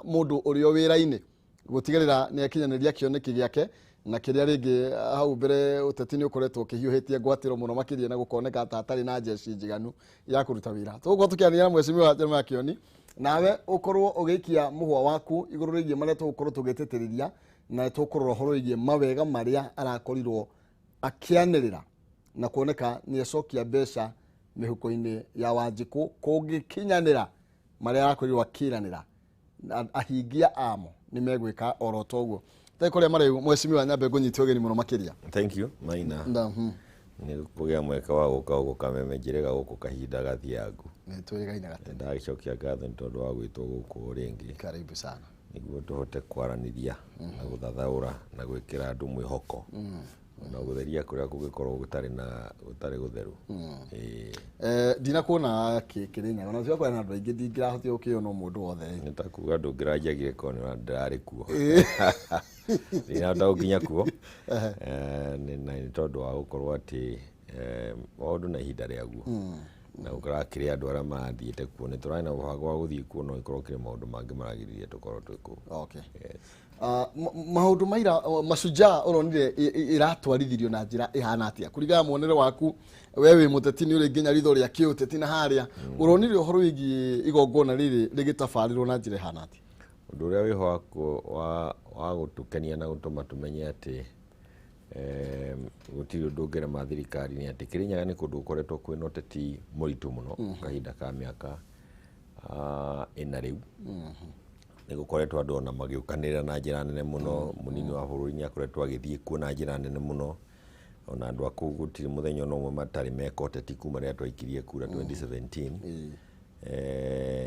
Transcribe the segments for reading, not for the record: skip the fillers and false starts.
mundu urio wira-ini gutigarira ni akinyanĩria kĩoneki gĩake na kĩrĩa rĩngĩ hau mbere ũteti-inĩ ũkoretwo ũkĩhiũhĩtie ngwatĩro mũno makĩria na gũkoneka ta atarĩ na njeci njiganu ya kũruta wĩra. Tũgũkorwo tũkĩaranĩria na Mheshimiwa Jeremiah Kioni, nawe ũkorwo ũgĩikia mũhwa waku igũrũ rĩgiĩ marĩa tũgũkorwo tũgĩtĩtĩrĩria na tũkũrora ũhoro wĩgiĩ mawega marĩa arakorirwo akĩanĩrĩra na kuoneka nĩ acokia mbeca mĩhuko-inĩ ya Wanjikũ kũngĩkinyanĩra marĩa arakorirwo akĩranĩra ahingia amo ni megwika oro toguo. Tekoria mari Mheshimiwa nyambe ngũnyitio geni muno makiria. Thank you Maina. Ni kugĩa mweka wa gũka memenjerega gũkũ kahinda gathiangu. Nĩ twĩgaine gatene. Ndagicokia ngatho nĩ tondũ wa gwĩtwo gũkũ rĩngĩ. Karibu sana. Nĩguo tũhote kwaranĩria na gũthathaũra na gwĩkĩra andũ mwĩhoko. Na gũtheria kũrĩa kũngĩkorwo gũtarĩ gũtheru. Ndina kuona Kĩrĩnyaga na ciakwa na andũ aingĩ ndingĩrahotio gũkĩona mũndũ wothe. Nĩ ta kuga ndũngĩranjagire kona ndarĩ kuo. Ndinahota gũkinya kuo. Nĩ tondũ wa gũkorwo atĩ maũndũ na ihinda rĩaguo. Na gũkorwo kĩrĩ andũ arĩa mathiĩte kuo nĩ tũrarĩ na mũbango wa gũthiĩ kuo no ikorwo kĩrĩ maũndũ mangĩ maragĩrĩire tũkorwo twĩ kuo. Okay. Maũndũ maira mashujaa ũronire iratwarithirio na njĩra ihana atĩa kũringana muonere waku we wĩ mũteti-inĩ ũrĩ nginya ritho rĩa kĩũteti na harĩa ũronire ũhoro wĩgiĩ igongona rĩrĩ rĩgĩtabarĩrwo na njĩra ihana atĩa? Ũndũ ũrĩa wĩho wa gũtũkenia na gũtũma tũmenye atĩ gũtirĩ ũndũ ũngĩrema thirikari nĩ atĩ Kĩrĩnyaga nĩ kũndũ gũkoretwo kwĩna ũteti mũritũ mũno kahinda ka mĩaka ĩna rĩu. Nĩ gũkoretwo andũ ona magĩũkanĩrĩra na njĩra nene mũno. Mũnini wa bũrũri nĩ akoretwo agĩthiĩ kuo na njĩra nene mũno. Ona andũ a kũu gũtirĩ mũthenya ona ũmwe matarĩ meka ũteti kuma rĩrĩa twaikirie kura 2017.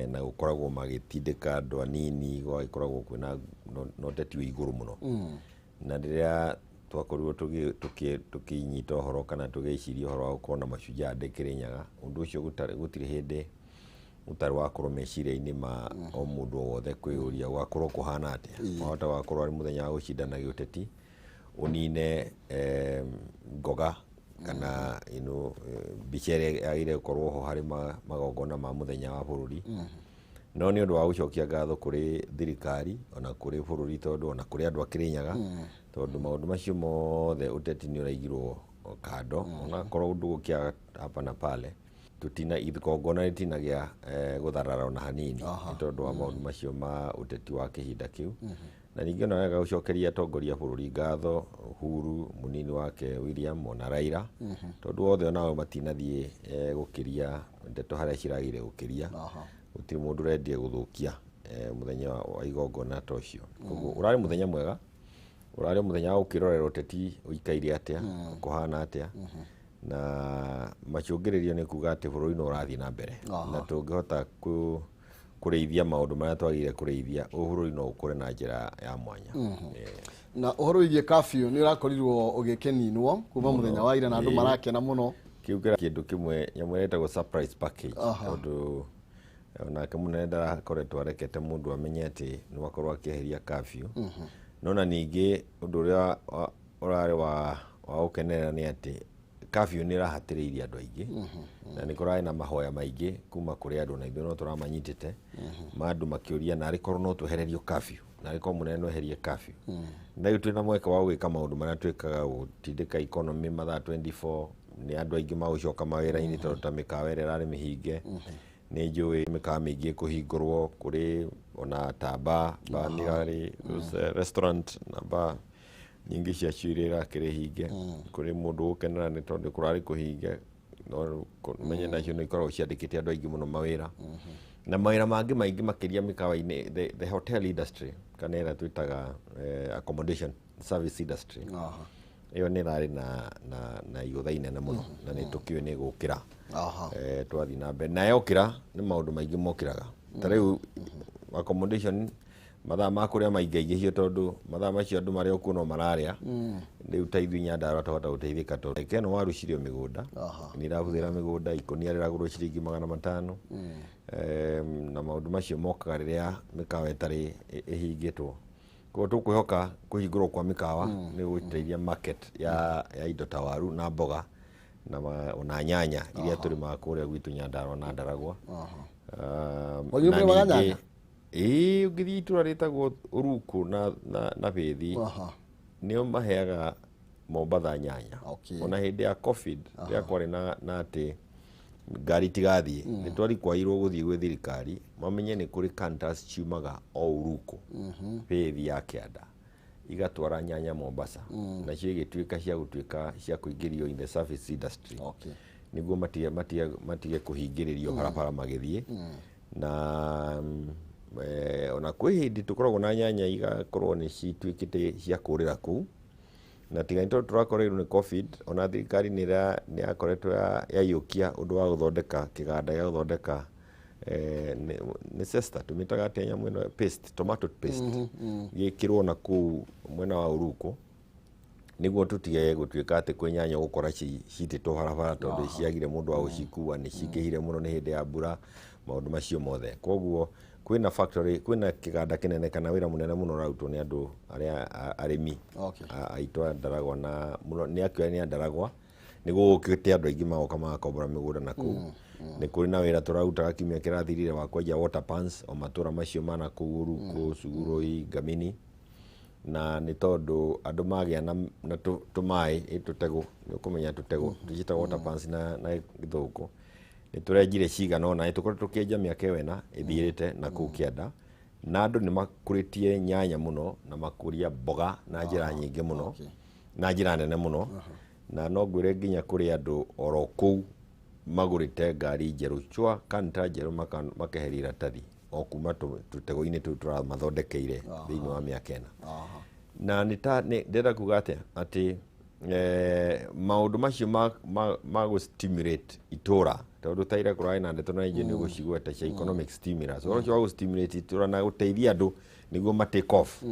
Na gũkoragwo magĩtindĩka andũ anini gũgĩkoragwo kwĩna ũteti wĩ igũrũ mũno. Na rĩrĩa twakorirwo tũkĩnyita ũhoro kana tũgĩciria ũhoro wa gũkorwo na mashujaa ndĩ Kĩrĩnyaga, ũndũ ũcio gũtirĩ hĩndĩ ũtarĩ wakorwo meciria-inĩ ma o mũndũ o wothe kwĩyũria gwakorwo kũhana atĩa. Wahota wakorwo arĩ mũthenya wa gũcindana gĩũteti ũnine ngoga kana mbica ĩrĩa yagĩrĩire gũkorwo ho harĩ magongona ma mũthenya wa bũrũri. No nĩ ũndũ wa gũcokia ngatho kũrĩ thirikari ona kũrĩ bũrũri tondũ ona kũrĩ andũ a Kĩrĩnyaga tondũ maũndũ macio mothe ũteti nĩ ũraigirwo kando onakorwo ũndũ gũkĩaga hapa na pale igongona rĩtinagĩa gũtharara ona hanini nĩ tondũ wa maũndũ macio ma ũteti wa kĩhinda kĩu. Na ningĩ ona wega gũcokeria atongoria bũrũri ngatho Uhuru, mũnini wake William ona Raila tondũ othe onao matinathiĩ gũkĩria ndeto harĩa ciragĩrĩire gũkĩria. Gũtirĩ mũndũ ũrendia gũthũkia mũthenya wa igongona ta ũcio. Koguo ũrarĩ mũthenya mwega, ũrarĩ mũthenya wa gũkĩrorera ũteti ũikaire atĩa kũhana atĩa na macũngĩrĩrio nĩ kuga atĩ bũrũri no ũrathiĩ na mbere na tũngĩhota kũrĩithia maũndũ marĩa twagĩrĩire kũrĩithia bũrũri no ũkũre na njĩra ya mwanya. Na ũhoro wĩgiĩ curfew nĩ ũrakorirwo ũgĩkĩninwo kuma mũthenya wa ira na andũ marakena mũno. Kĩu kĩra kĩndũ kĩmwe nyamũ ĩretagwo surprise package tondũ onake mũnene ndarakoretwo arekete mũndũ amenye atĩ nĩ wakorwo akĩeheria curfew. No na ningĩ ũndũ ũrĩa ũrarĩ wa gũkenerera nĩ atĩ curfew nĩ ĩrahatĩrĩirie andũ aingĩ na nĩ kũrarĩ na mahoya maingĩ kuma kũrĩ andũ na ithuĩ no tũramanyitĩte ma andũ makĩũria narĩ korwo no twehererio curfew, narĩ korwo mũnene no eherie curfew. Na rĩu twĩna mweke wa gũgĩka maũndũ marĩa twĩkaga gũtindĩka economy mathaa 24 nĩ andũ aingĩ magũcoka mawĩra-inĩ tondũ ta mĩkawa ĩrĩa ĩrarĩ mĩhinge. Nĩ njũĩ mĩkawa mĩingĩ kũhingũrwo kũrĩ ona ta bar nĩ harĩ restaurant na bar nyingĩ cia ciũrĩ irakĩrĩ hinge. Kũrĩ mũndũ gũkenera nĩ tondũ kũrarĩ kũhinge no menye nacio nĩ ikoragwo ciandĩkĩte andũ aingĩ mũno mawĩra na mawĩra mangĩ maingĩ makĩria mĩkawa-inĩ the hotel industry kana ĩrĩa twĩtaga accommodation service industry. Ĩyo nĩ ĩrarĩ na igũtha inene mũno na nĩ tũkĩũĩ nĩ gũkĩra twathiĩ na mbere na yokĩra nĩ maũndũ maingĩ mokĩraga. Ta rĩu accommodation mathaa ma kũrĩa maingaingĩhio tondũ mathaa macio andũ marĩa okuo no mararĩa. Rĩu ta ithuĩ Nyandarua twahota gũteithĩka tondũ reke ĩno warucirio mĩgũnda nĩ ĩrahũthĩra mĩgũnda ikũnia rĩragũrwo ciringi 500 na maũndũ macio mokaga rĩrĩa mĩkawa ĩtarĩ ĩhingĩtwo. Koguo tũkwĩhoka kũhingũrwo kwa mĩkawa nĩ gũteithia market ya indo ta waru na mboga na nyanya iria tũrĩmaga kũrĩa gwitũ Nyandarua na Ndaragwa. Ũngĩthiĩ itũra rĩtagwo Uruku na Bĩthi nĩo maheaga Mombatha nyanya. Ona hĩndĩ ya COVID rĩrĩa kwarĩ na atĩ ngari tigathiĩ nĩ twarikwairwo gũthiĩ gwĩ thirikari mamenye nĩ kũrĩ cantas ciumaga o Uruku Bĩthi ya kĩanda igatwara nyanya Mombasa nacio igĩtuĩka cia kũingĩrio in the service industry nĩguo matige kũhingĩrĩrio barabara magĩthiĩ na ona kwĩ hĩndĩ tũkoragwo na nyanya igakorwo nĩ cituĩkĩte cia kũrĩra kũu na tiga nĩ tondũ tũrakoreirwo nĩ COVID ona thirikari nĩ yakoretwo yaiyũkia ũndũ wa gũthondeka kĩganda gĩa gũthondeka nĩ Zesta tũmĩtaga atĩ nyamũ ĩno paste tomato paste gĩkĩrwo na kũu mwena wa Uruku nĩguo tũtige gũtuĩka atĩ kwĩ nyanya gũkora citĩtwo barabara tondũ ciagire mũndũ wa gũcikua nĩ cikĩhire mũno nĩ hĩndĩ ya mbura maũndũ macio mothe koguo kwĩna factory kwĩna kĩganda kĩnene kana wĩra mũnene mũno ũrarutwo nĩ andũ arĩa arĩmi aitũ a Ndaragwa na mũno nĩ akĩoya nĩ Ndaragwa nĩguo gũkĩte andũ aingĩ magoka magakombora mĩgũnda na kũu nĩ kũrĩ na wĩra tũrarutaga kiumia kĩrathirire wa kwenja water pans o matũra macio mana kũu Uruku Suguroi Ngamini na nĩ tondũ andũ magĩa na tũmaĩ tũtegũ nĩ ũkũmenya tũtegũ tũgĩta water pans na gĩthũngũ nĩ tũrenjire cigana ona nĩ tũkoretwo tũkĩenja mĩaka ĩyo ĩna ĩthirĩte na kũu kĩanda na andũ nĩ makũrĩtie nyanya mũno na makũria mboga na njĩra nyingĩ mũno na njĩra nene mũno na no ngwĩre nginya kũrĩ andũ oro kũu magũrĩte ngari njerũ chwa kanta njerũ makeheria iratathi o kuma tũtegũ-inĩ tũu tũramathondekeire thĩinĩ wa mĩaka ĩna na ndĩrenda kuga atĩ maũndũ macio ma gũ-stimulate itũra tondũ ta ira kũrarĩ na ndeto na ingĩ nĩ gũcigweta cia economic stimulus ũhoro ũcio wa gũ-stimulate itũra na gũteithia andũ nĩguo ma take off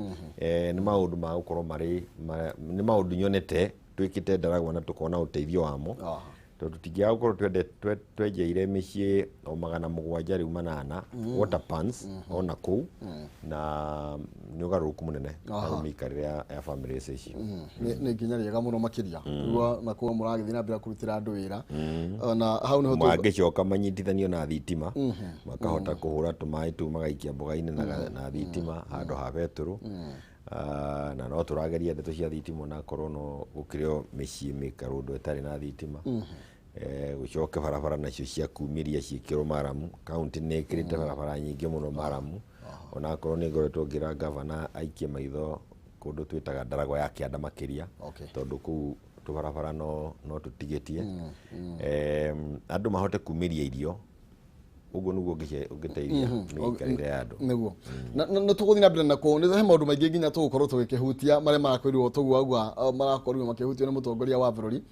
nĩ maũndũ ma gũkorwo nĩ maũndũ nyonete twĩkĩte Ndaragwa na tũkona ũteithio wamo tondũ tũtingĩaga gũkorwo twenjeire mĩciĩ o 700 rĩu 8 water pans ona kũu na nĩ ũgarũrũku mũnene harĩ mĩikarĩre ya family ici nĩ nginya rĩega mũno makĩria na kuo mũragĩthiĩ na mbere kũrutĩra andũ wĩra na hau nĩho mangĩcoka manyitithanio na thitima makahota kũhũra tũmaĩ tũu magaikia mboga-inĩ na thitima handũ ha betũrũ na no tũrageria ndeto cia thitima na korwo no gũkĩrĩ o mĩciĩ mĩikaru ũndũ ĩtarĩ na thitima gũcoke barabara nacio cia kumĩria ciĩkĩrwo Maramu kaunti nĩ ĩkĩrĩte barabara nyingĩ mũno Maramu ona korwo nĩ ngoretwo ngĩra gavana aikie maitho kũndũ twĩtaga Ndaragwa ya kĩanda makĩria tondũ kũu tũbarabara no tũtigĩtie andũ mahote kumĩria irio ũguo nĩguo ũngĩteithia mĩikarĩre ya andũ nĩguo na tũgũthiĩ na mbere na kũu nĩ he maũndũ maingĩ nginya tũgũkorwo tũgĩkĩhutia marĩa marakorirwo tũguagua marakorirwo makĩhutio nĩ mũtongoria wa bũrũri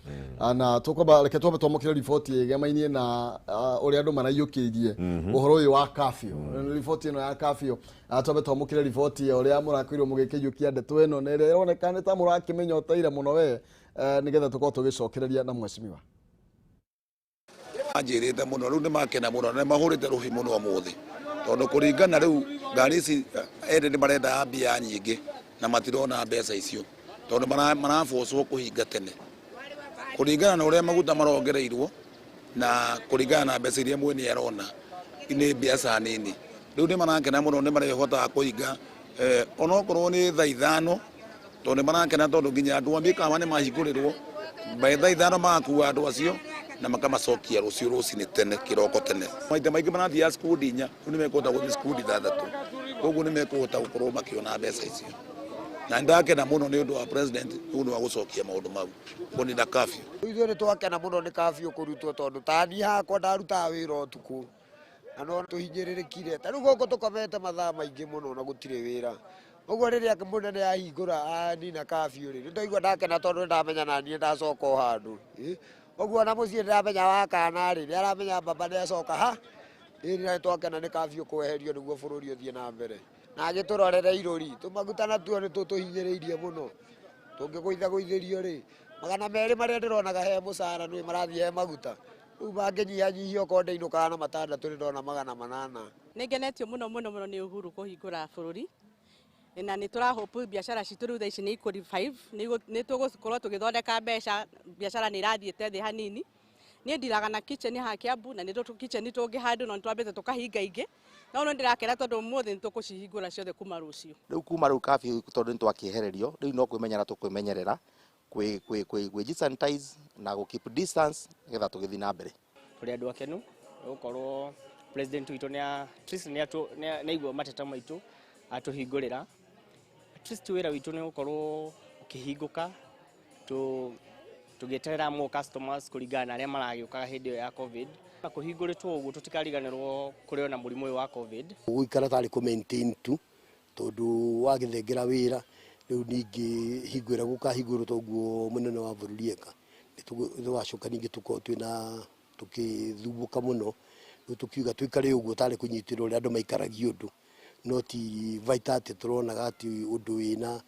na tũkwamba reke twambe twamũkĩre riboti ĩgemainie na ũrĩa andũ maraiyũkĩirie ũhoro ũyũ wa curfew riboti ĩno ya curfew twambe twamũkĩre riboti ũrĩa mũrakorirwo mũgĩkĩiyũkia ndeto ĩno na ĩrĩa ĩroneka nĩ ta mũrakĩmĩnyoteire mũno we nĩgetha tũkorwo tũgĩcokereria na mheshimiwa anjirite muno riu ni makena muno na mahurite ruhi muno umuthi tondu kuringana riu ngari ici ende ni marenda mbia nyingi na matirona mbeca icio tondu marabocwo kuhinga tene kuringana na uria maguta marongereirwo na kuringana na mbeca iria mwene arona ni mbeca nini riu ni marakena muno ni marehota kuhinga onokorwo ni thaa 5 tondu marakena tondu nginya andu ambika ni mahingũrĩrwo thaa 5 makua andu acio na makamacokia rũciũ rũcinĩ tene kĩroko tene maita maingĩ marathiaga cukuru inya rĩu nĩ mekũhota gũthiĩ cukuru ithathatũ koguo nĩ mekũhota gũkorwo makĩona mbeca icio na ndakena mũno nĩ ũndũ wa president rĩu nĩ wa gũcokia maũndũ mau kũnina curfew ithuĩ nĩ twakena mũno nĩ curfew kũrutwo tondũ tani hakwa ndarutaga wĩra ũtukũ na no tũhinyĩrĩrĩkire ta rĩu gũkũ tũkomete mathaa maingĩ mũno na gũtirĩ wĩra ũguo rĩrĩa mũnene ahingũra anina curfew rĩ nĩ ndaigua ndakena tondũ ndamenya na niĩ ndacoka o handũ ũguo na mũciĩ ndĩramenya wakana rĩ nĩ aramenya baba nĩ acoka ha nĩ twakena nĩ curfew kweherio nĩguo bũrũri ũthiĩ na mbere na agĩtũrorere irũri tũmaguta natuo nĩ tũtũhinyĩrĩirie mũno tũngĩgũithagũithĩrio rĩ 200 marĩa ndĩronaga he mũcara nĩ marathiĩ he maguta rĩu mangĩnyihanyihia okorwo ndĩinũkaga na 6 nĩ ndona 800 nĩ ngenetio mũno nĩ Uhuru kũhingũra bũrũri na nĩ tũrahope biacara citũ rĩu thaa ici nĩ ikũ revive nĩ tũgũkorwo tũgĩthondeka mbeca biacara nĩ irathiĩte thĩ hanini nie ndiraga na kitchen ha Kiambu na nito kitchen tungi handu no twambete tukahinga ingi no no ndirakera tondu muthi nitukucihingura ciothe kuma rucio riu kuma riu kafi tondu nitwakihererio riu no kwimenyera tukwimenyerera kwi sanitize na go keep distance getha tugithi na mbere tuli andu akenu gukorwo president witu ni igwa mateta maitu atuhingurira at least wira witu ni gukorwo ukihinguka tugeterera mo customers kuringana aria maragiukaga hindi ya covid na kuhinguritwo uguo tutikariganirwo kuriona murimu wa covid guikara tari ku maintain tu tondu wagithengera wira riu ningi hingwira gukahingurwo toguo munene wa bururi eka nitwacoka ningi tuko twina tukithubuka muno tukiuga twikare uguo tari kunyitirwo ri andu maikaragio undu no ti vaitati turonaga ati undu wina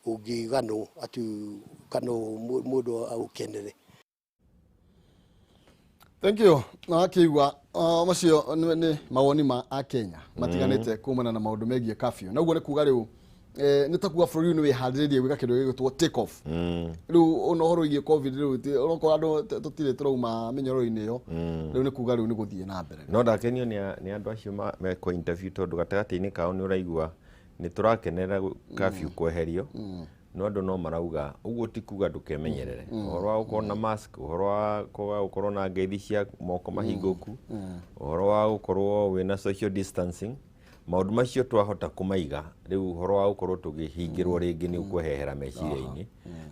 ungigano ati kano mundu aukenere. Thank you. Na kiigwa macio ni mawoni ma Kenya matiganite kumana na maundu megie curfew. Na uguo ni kuga riu ni takuga bururi ni wiharirie gwika kindu gigitwo take off. Riu ono horo igie covid riu uroko andu tutire turauma minyororo-ini yo. Riu ni kuga riu ni guthie na mbere. No ndakenio ni andu acio me ko interview tondu gatagati-ini kao ni uraigua ni turakenera curfew kweherio. No andu no marauga uguo ti kuga ndukemenyerere uhoro wa gukorwo na mask uhoro wa gukorwo na ngeithi cia moko mahinguku uhoro wa gukorwo wina social distancing maundu macio twahota kumaiga riu uhoro wa gukorwo tugihingirwo ringi ni ukwehehera meciria-ini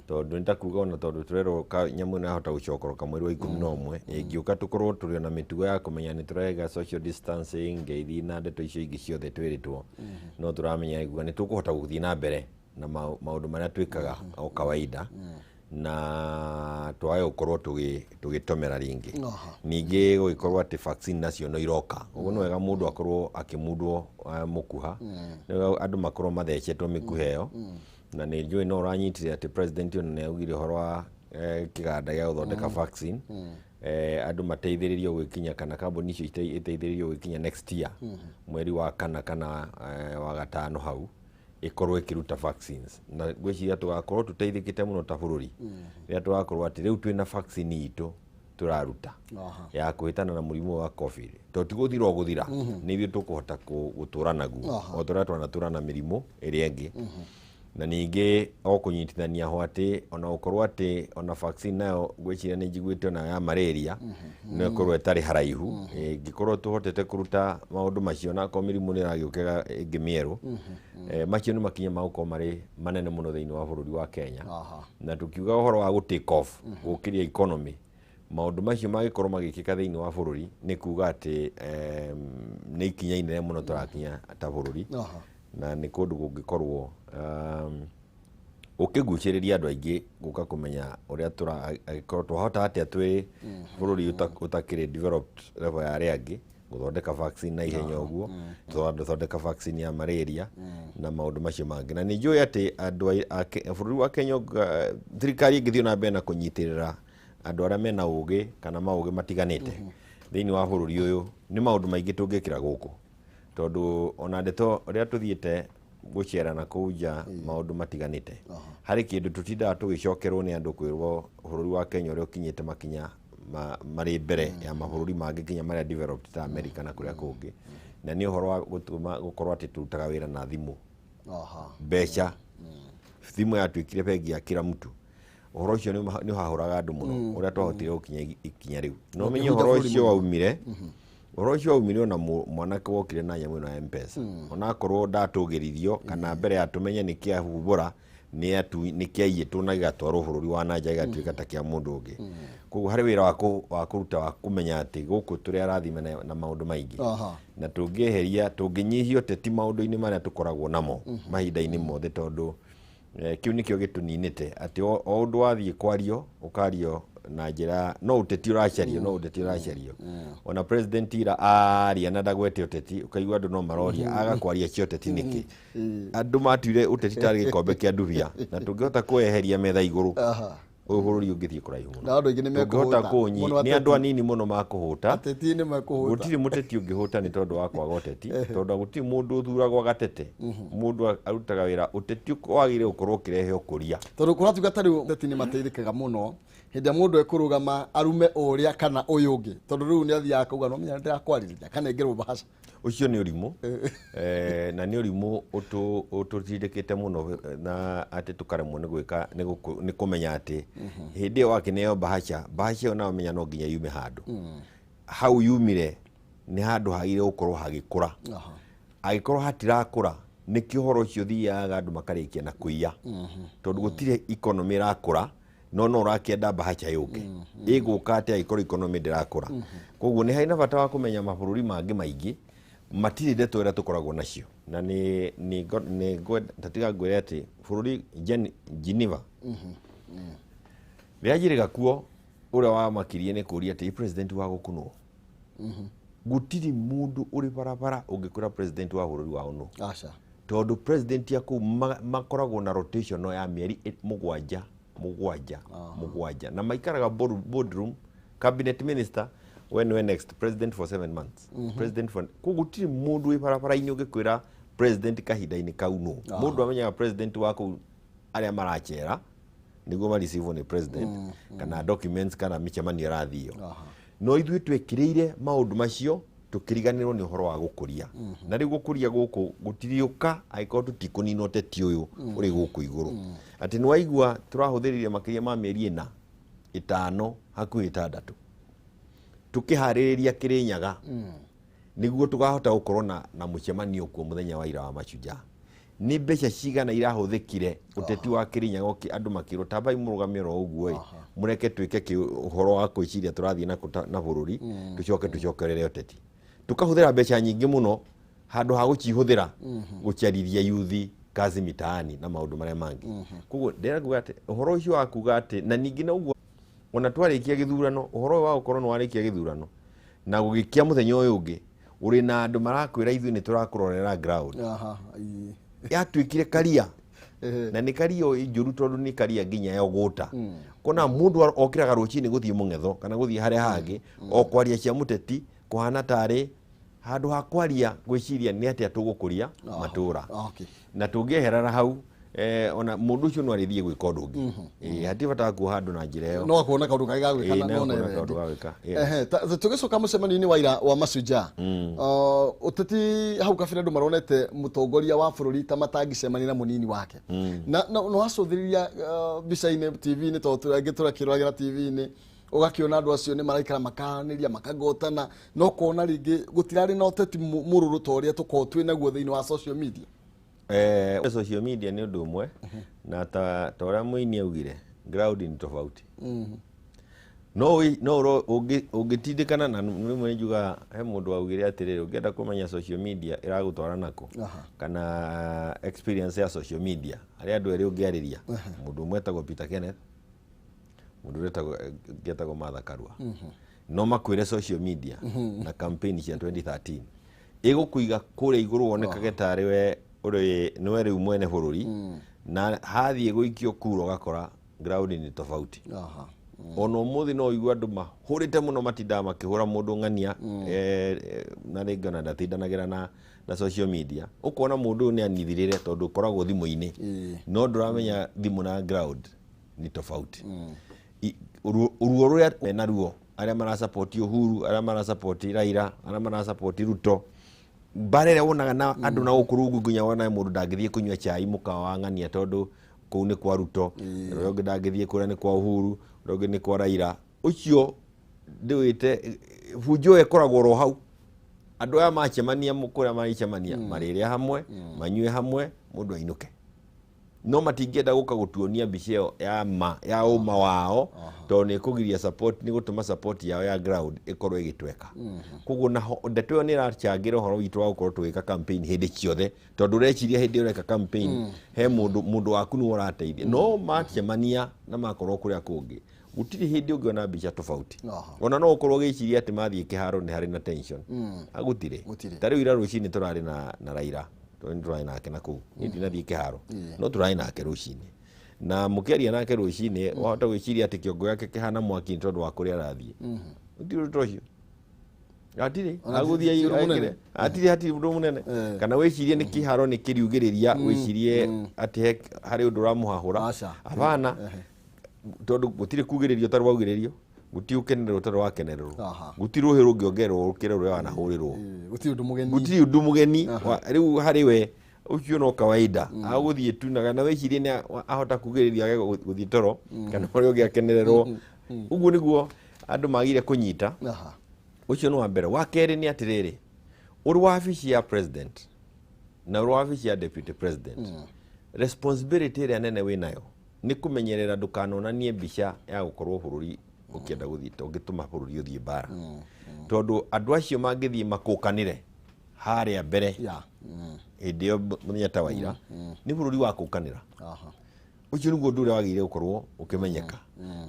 tondu nitakuga ona tondu turerwo nyamu ni ahota gucokoroka mweri wa 11 ingiuka tukorwo turi na mitugo ya kumenya ni turega social distancing ngeithi na ndeto icio ingi ciothe twiritwo no turamenya iguo ni tukuhota guthii na mbere na maundu maria twikaga o kawaida na twaye gukorwo tugitomera ringi ningi gugikorwo ati vaccine nacio no iroka uguo no wega mundu akorwo akimundwo mukuha andu makorwo mathecetwo mikuha iyo na ni njui no uranyitire ati president ona ni augire horo wa kiganda gia guthondeka vaccine andu mateithiririo gwikinya kana kambuni icio iteithiririo gwikinya next year mweri wa kana wa gatano hau ikorwo ikiruta vaccines na gwiciria tugakorwo tuteithikite muno ta bururi ria tugakorwo ati riu twina vaccine itu turaruta ya kuhitana na murimu wa covid to tiguthira guthira ni ithu tukuhota gutura naguo o turatwana na mirimu iria ingi na ningi o kunyitithania ho ati ona ukorwo ati ona vaccine nayo gwiciria ni njiguite ona ya malaria no ikorwo etari haraihu ngikorwo tuhotete kuruta maundu macio na ko mirimu ni ragiukega ingi mieru macio ni makinya mauko mari manene muno thiini wa bururi wa Kenya na tukiuga uhoro wa take off gukiria economy maundu macio magikorwo magikika thiini wa bururi ni kuga ati ni ikinya inene muno turakinya ta bururi na ni kundu gungikorwo ukiguciriria andu aingi guka kumenya uria turagikorwo twahota atia twi bururi utakiri developed level ya aria angi guthondeka vaccine na ihenya uguo tuthondeka vaccine ya malaria na maundu macio mangi na ni njui ati andu bururi wa Kenya thirikari ingithio na mbere na kunyitirira andu aria mena ugi kana maugi matiganite thiini wa bururi uyu ni maundu maingi tungikira guku tondu ona ndeto ria tuthiete gucera na kuja maundu matiganite hari kindu tutindaga tugicokerwo ni andu kwirwo bururi wa Kenya uri ukinyite makinya mari mbere ya mabururi mangi kinya maria developed ta America na kuria kungi na ni uhoro wa gutuma gukorwo ati turutaga wira na thimu mbeca thimu yatwikire bengi ya kila mtu uhoro ucio ni hahuraga andu muno uria twahotire gukinya ikinya riu no menye uhoro ucio waumire uhoro ucio waumire ona mwanake wokire na nyamu na M-Pesa ona akorwo ndatugirithio kana mbere ya tumenye ni kia hubura ni kiaiyetwo na igatwarwo bururi wa nanja igatuika ta kia mundu ungi koguo hari wira wa kuruta wa kumenya ati guku turi arathime na maundu maingi na tungieheria tunginyihio teti maundu-ini maria tukoragwo namo mahinda-ini mothe tondu kiu nikio gituninite ati o undu wathie kwario ukario na njira no uteti uracario ona president ira aria na ndagwete uteti ukaigua andu no maroria agakwaria cio uteti niki andu matuire uteti tari gikombe kia nduvia na tungihota kueheria metha iguru uyu bururi ungithie kuraihu muno na andu aingi ngihota kunyi ni andu anini muno makuhuta ateti ni makuhuta gutiri muteti ungihuta ni tondu wa kwaga uteti tondu gutiri mundu uthuragwo gatete mundu arutaga wira uteti wagire ukorwo kirehe ukuria tondu kuratuga tari uteti ni mateithikaga muno hindi ya mundu ekurugama arume uria kana uyu ungi tondu riu ni athia akauga no menya ndirakwaririria kana ingerwo bahasha ucio ni urimu na ni urimu ututindikite muno na ati tukaremwo ni gwika ni kumenya ati hindi iyo wakineo bahasha iyo na menya no nginya yume handu hau yumire ni handu hagire ukorwo hagikura agikorwo hatirakura ni kihoro ucio thiaga andu makarikia na kuiya tondu gutire economy irakura no urakienda bahasha yuke iguka ati agikorwo economy ndirakura koguo ni haina bata wa kumenya mabururi mangi maingi matiri ndeto ira tukoragwo nacio na ni tatiga ngwire ati bururi Geneva riajiriga kuo uria wa makirie ni kuria ati president wa gukunwo gutiri mundu uri barabara ungikura president wa bururi wa unu acha tondu president yaku makoragwo na rotation no ya mieri mugwanja na maikaraga boardroom cabinet minister when next president for 7 months president for kugutiri mundu wi barabara ini ungikwira president kahinda-ini kau no mundu amenyaga president wako aria marachera niguo mareceive ni president kana documents kana michemanio rathio no ithuĩ twekiriire maundu macio tukiriganirwo ni uhoro wa gukuria na riu gukuria guku gutiriuka aikorwo tutikunina uteti uyu uri guku iguru ati ni waigua turahuthiririe makiria ma mieri 4 5 hakuhi 6 tukihaririria Kirinyaga niguo tukahota gukorwo na mucemanio kuo muthenya wa ira wa Mashujaa ni mbeca cigana irahuthikire uteti wa Kirinyaga andu makiro tabai murugamiro uguo mureke twike uhoro wa kwiciria turathie na bururi tucokerere uteti tukahuthira mbeca nyingi muno handu ha gucihuthira guciarithia yuthi kazi mitaani na maundu maria mangi koguo ndiraguga ati uhoro ucio wa kuga ati na ningi na uguo ona twarikia githurano uhoro wa ukorwo warikia githurano na gugikia muthenya uyu ungi uri na andu marakwira ithu ni turakurorera ground yatwikire karia na ni karia njuru tondu ni karia nginya yoguta kona mundu okiraga rucini guthie mungetho kana guthie hare hangi okwaria cia muteti kuhana tari handu ha kwaria gwiciria ni ati atugukuria matura na tungieherara hau ona mundu ucio no arithie gwika undu ungi hati bata ku handu na njira iyo no kuona kaundu kaiga gwikana no na kaundu gawika tugicoka mucemani-ini wa ira wa Mashujaa uteti hau kabira andu maronete mutongoria wa bururi ta matangicemani na munini wake na no acuthiriria bica-ini TV-ini to turakirwagira TV-ini ugakiona andu acio ni maraikara makaniria makagotana no kuona ringi gutirari na uteti mururu ta uria tukorwo twi naguo thiini wa social media social media ni undu umwe na ta uria muini augire ground ni tofauti no ungitindikana na rimwe njuga he mundu augire atiriri ungienda kumenya social media iragutwara nako kana experience ya social media ari andu eri ungiariria mundu umwe etagwo Peter Kenneth mundu etagwo Martha Karua no makwire social media na campaign cia 2013 igukuiga kuria iguru wonekage tari we uri niwe riu mwene bururi na hathie guikio kuro gakora ground ni tofauti ono muthi no igua andu mahurite muno matinda makihura mundu ngania na ringana ndatindanagira na social media ukona mundu ni anithirire tondu koragwo thimu-ini no nduramenya thimu na ground ni tofauti uruo ruria na ruo aria mara support Uhuru aria mara support Raila aria mara support Ruto barere wonaga na andu na ukurungu nginya wona mundu ndangithie kunywa chai mukawa ngania tondu kuu ni kwa Ruto roge ndangithie kuria ni kwa Uhuru roge ni kwa Raila ucio ndiwite fujo ekoragwo ro hau andu aya macemania mukuria maricemania marire hamwe manyue hamwe mundu ainuke no matingienda guka gutuonia mbica ya uma wao tondu ni kugiria support ni gutuma support yao ya ground ikorwo igitweka koguo na ndeto yo ni irachangira horo witu wa gukorwo tugika campaign hindi ciothe tondu reciria hindi ureka campaign he mundu waku ni urateithia no macemania na makorwo kuria kungi gutiri hindi ungiona mbica tofauti ona no ukorwo giciria ati mathie kiharo ni hari na tension agutire tari ira rucini turari na Raila turari nake na kuu ni ndinathie kiharo no turari nake rucini na mukiaria nake rucini wahota gwiciria ati kiongo yake kihana mwaki tondu wa kuria arathie ndio tocio atiri aguthia igire atiri hati undu munene kana wicirie ni kiharo ni kiriugiriria wicirie ati hari undu ramuhahura abana tondu gutire kugiririo taru waugiririo guti ukenerero taru wakenerero guti ruhi rungiongerwo ukire ruria wanahurirwo guti undu mugeni riu hari we ucio no kawaida aguthie tu na wicirie ni ahota kugiriria guthie toro kana uri ungiakenererwo uguo niguo andu magire kunyita ucio no wambere wa keri ni atiriri uri wabici ya president na uri wabici ya deputy president responsibility ria nene winayo ni kumenyerera ndukanonanie mbica ya gukorwo bururi ukienda guthita ungituma bururi uthie bara tondu andu acio mangithie makukanire haria mbere indio muthenya ta waira ni bururi wa kukanira ucio niguo ndu ria wagire gukorwo ukimenyeka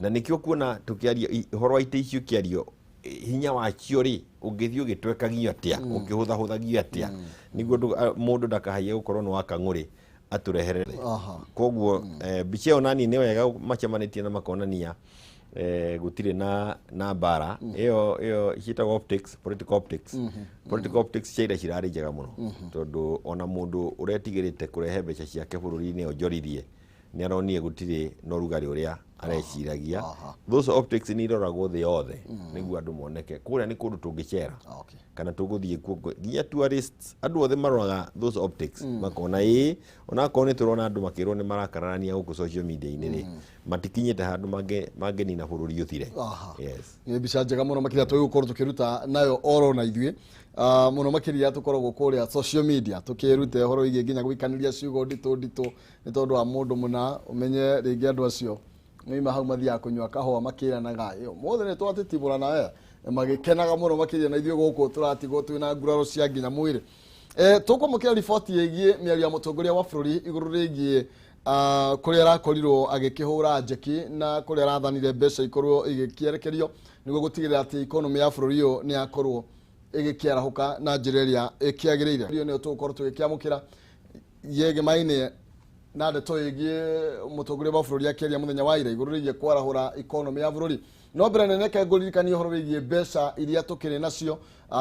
na nikio kuona tukiaria horo ite icio kiario hinya wacio ri ungithie ugitwekagio atia ukihuthahuthagio atia niguo mundu ndakahaie gukorwo ni wakang'uri atureherere koguo mbica ĩyo nani nĩ wega macemanitie na makonania gutire na bara iyo ciitagwo optics, political optics political optics ciira cirari njega muno tondu ona mundu uretigirite kurehe mbeca ciake bururi-ini onjorithie ni aronie gutire no rugari uria areciragia those optics ni iroragwo thi yothe niguo andu moneke kuria ni kundu tungicera kana tuguthie kuo nginya tourists andu othe maroraga those optics makona ona kone turona andu makirwo ni marakararania guku social media-ini ri matikinyite handu mangenina bururi uthire yes ni mbica njega muno makiria tugukorwo tukiruta nayo oro na ithue muno makiria tukoragwo kuria social media tukirute horo igi nginya gwikaniria ciugo nditu ni tondu wa mundu muna umenye ringi andu acio nima hau mathia kunywa kahua makiranaga iyo mothe ni twatitibura nawe magikenaga muno makiria na ithue guku turatigwo twina nguraro cia nginya mwiri tukumukira report yegie miario ya mutongoria wa bururi iguru rigie kuria rakorirwo agikihura njeki na kuria rathanire mbeca ikorwo igikierekerio niguo gutigirira ati economy ya bururi yo ni akorwo igikiarahuka na njira iria ikiagirire rio ni tukorwo tugikiamukira yege maine na ndeto yegie mutongoria wa bururi akiaria muthenya wa ira iguru rigie kwarahura economy ya bururi no mbere neneke nguririkania horo wigie mbeca iria tukiri nacio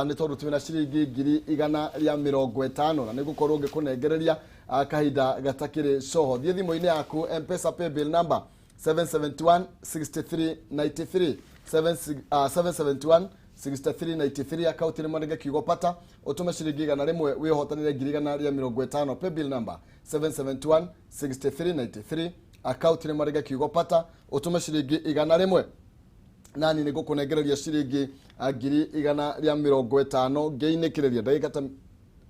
ni tondu twina ciringi 150 na nigukorwo ngikunengereria kahinda gatakiri coho thie thimu-ini yaku M-Pesa paybill number 7716393 7716393 account ni mwanenge kiugo pata utume ciringi 100 wihotanire 150 paybill number 7716393 account ni mwanenge kiugo pata utume ciringi 100 nani ni gukunengereria ciringi 150 ngeinikireria ndagika ta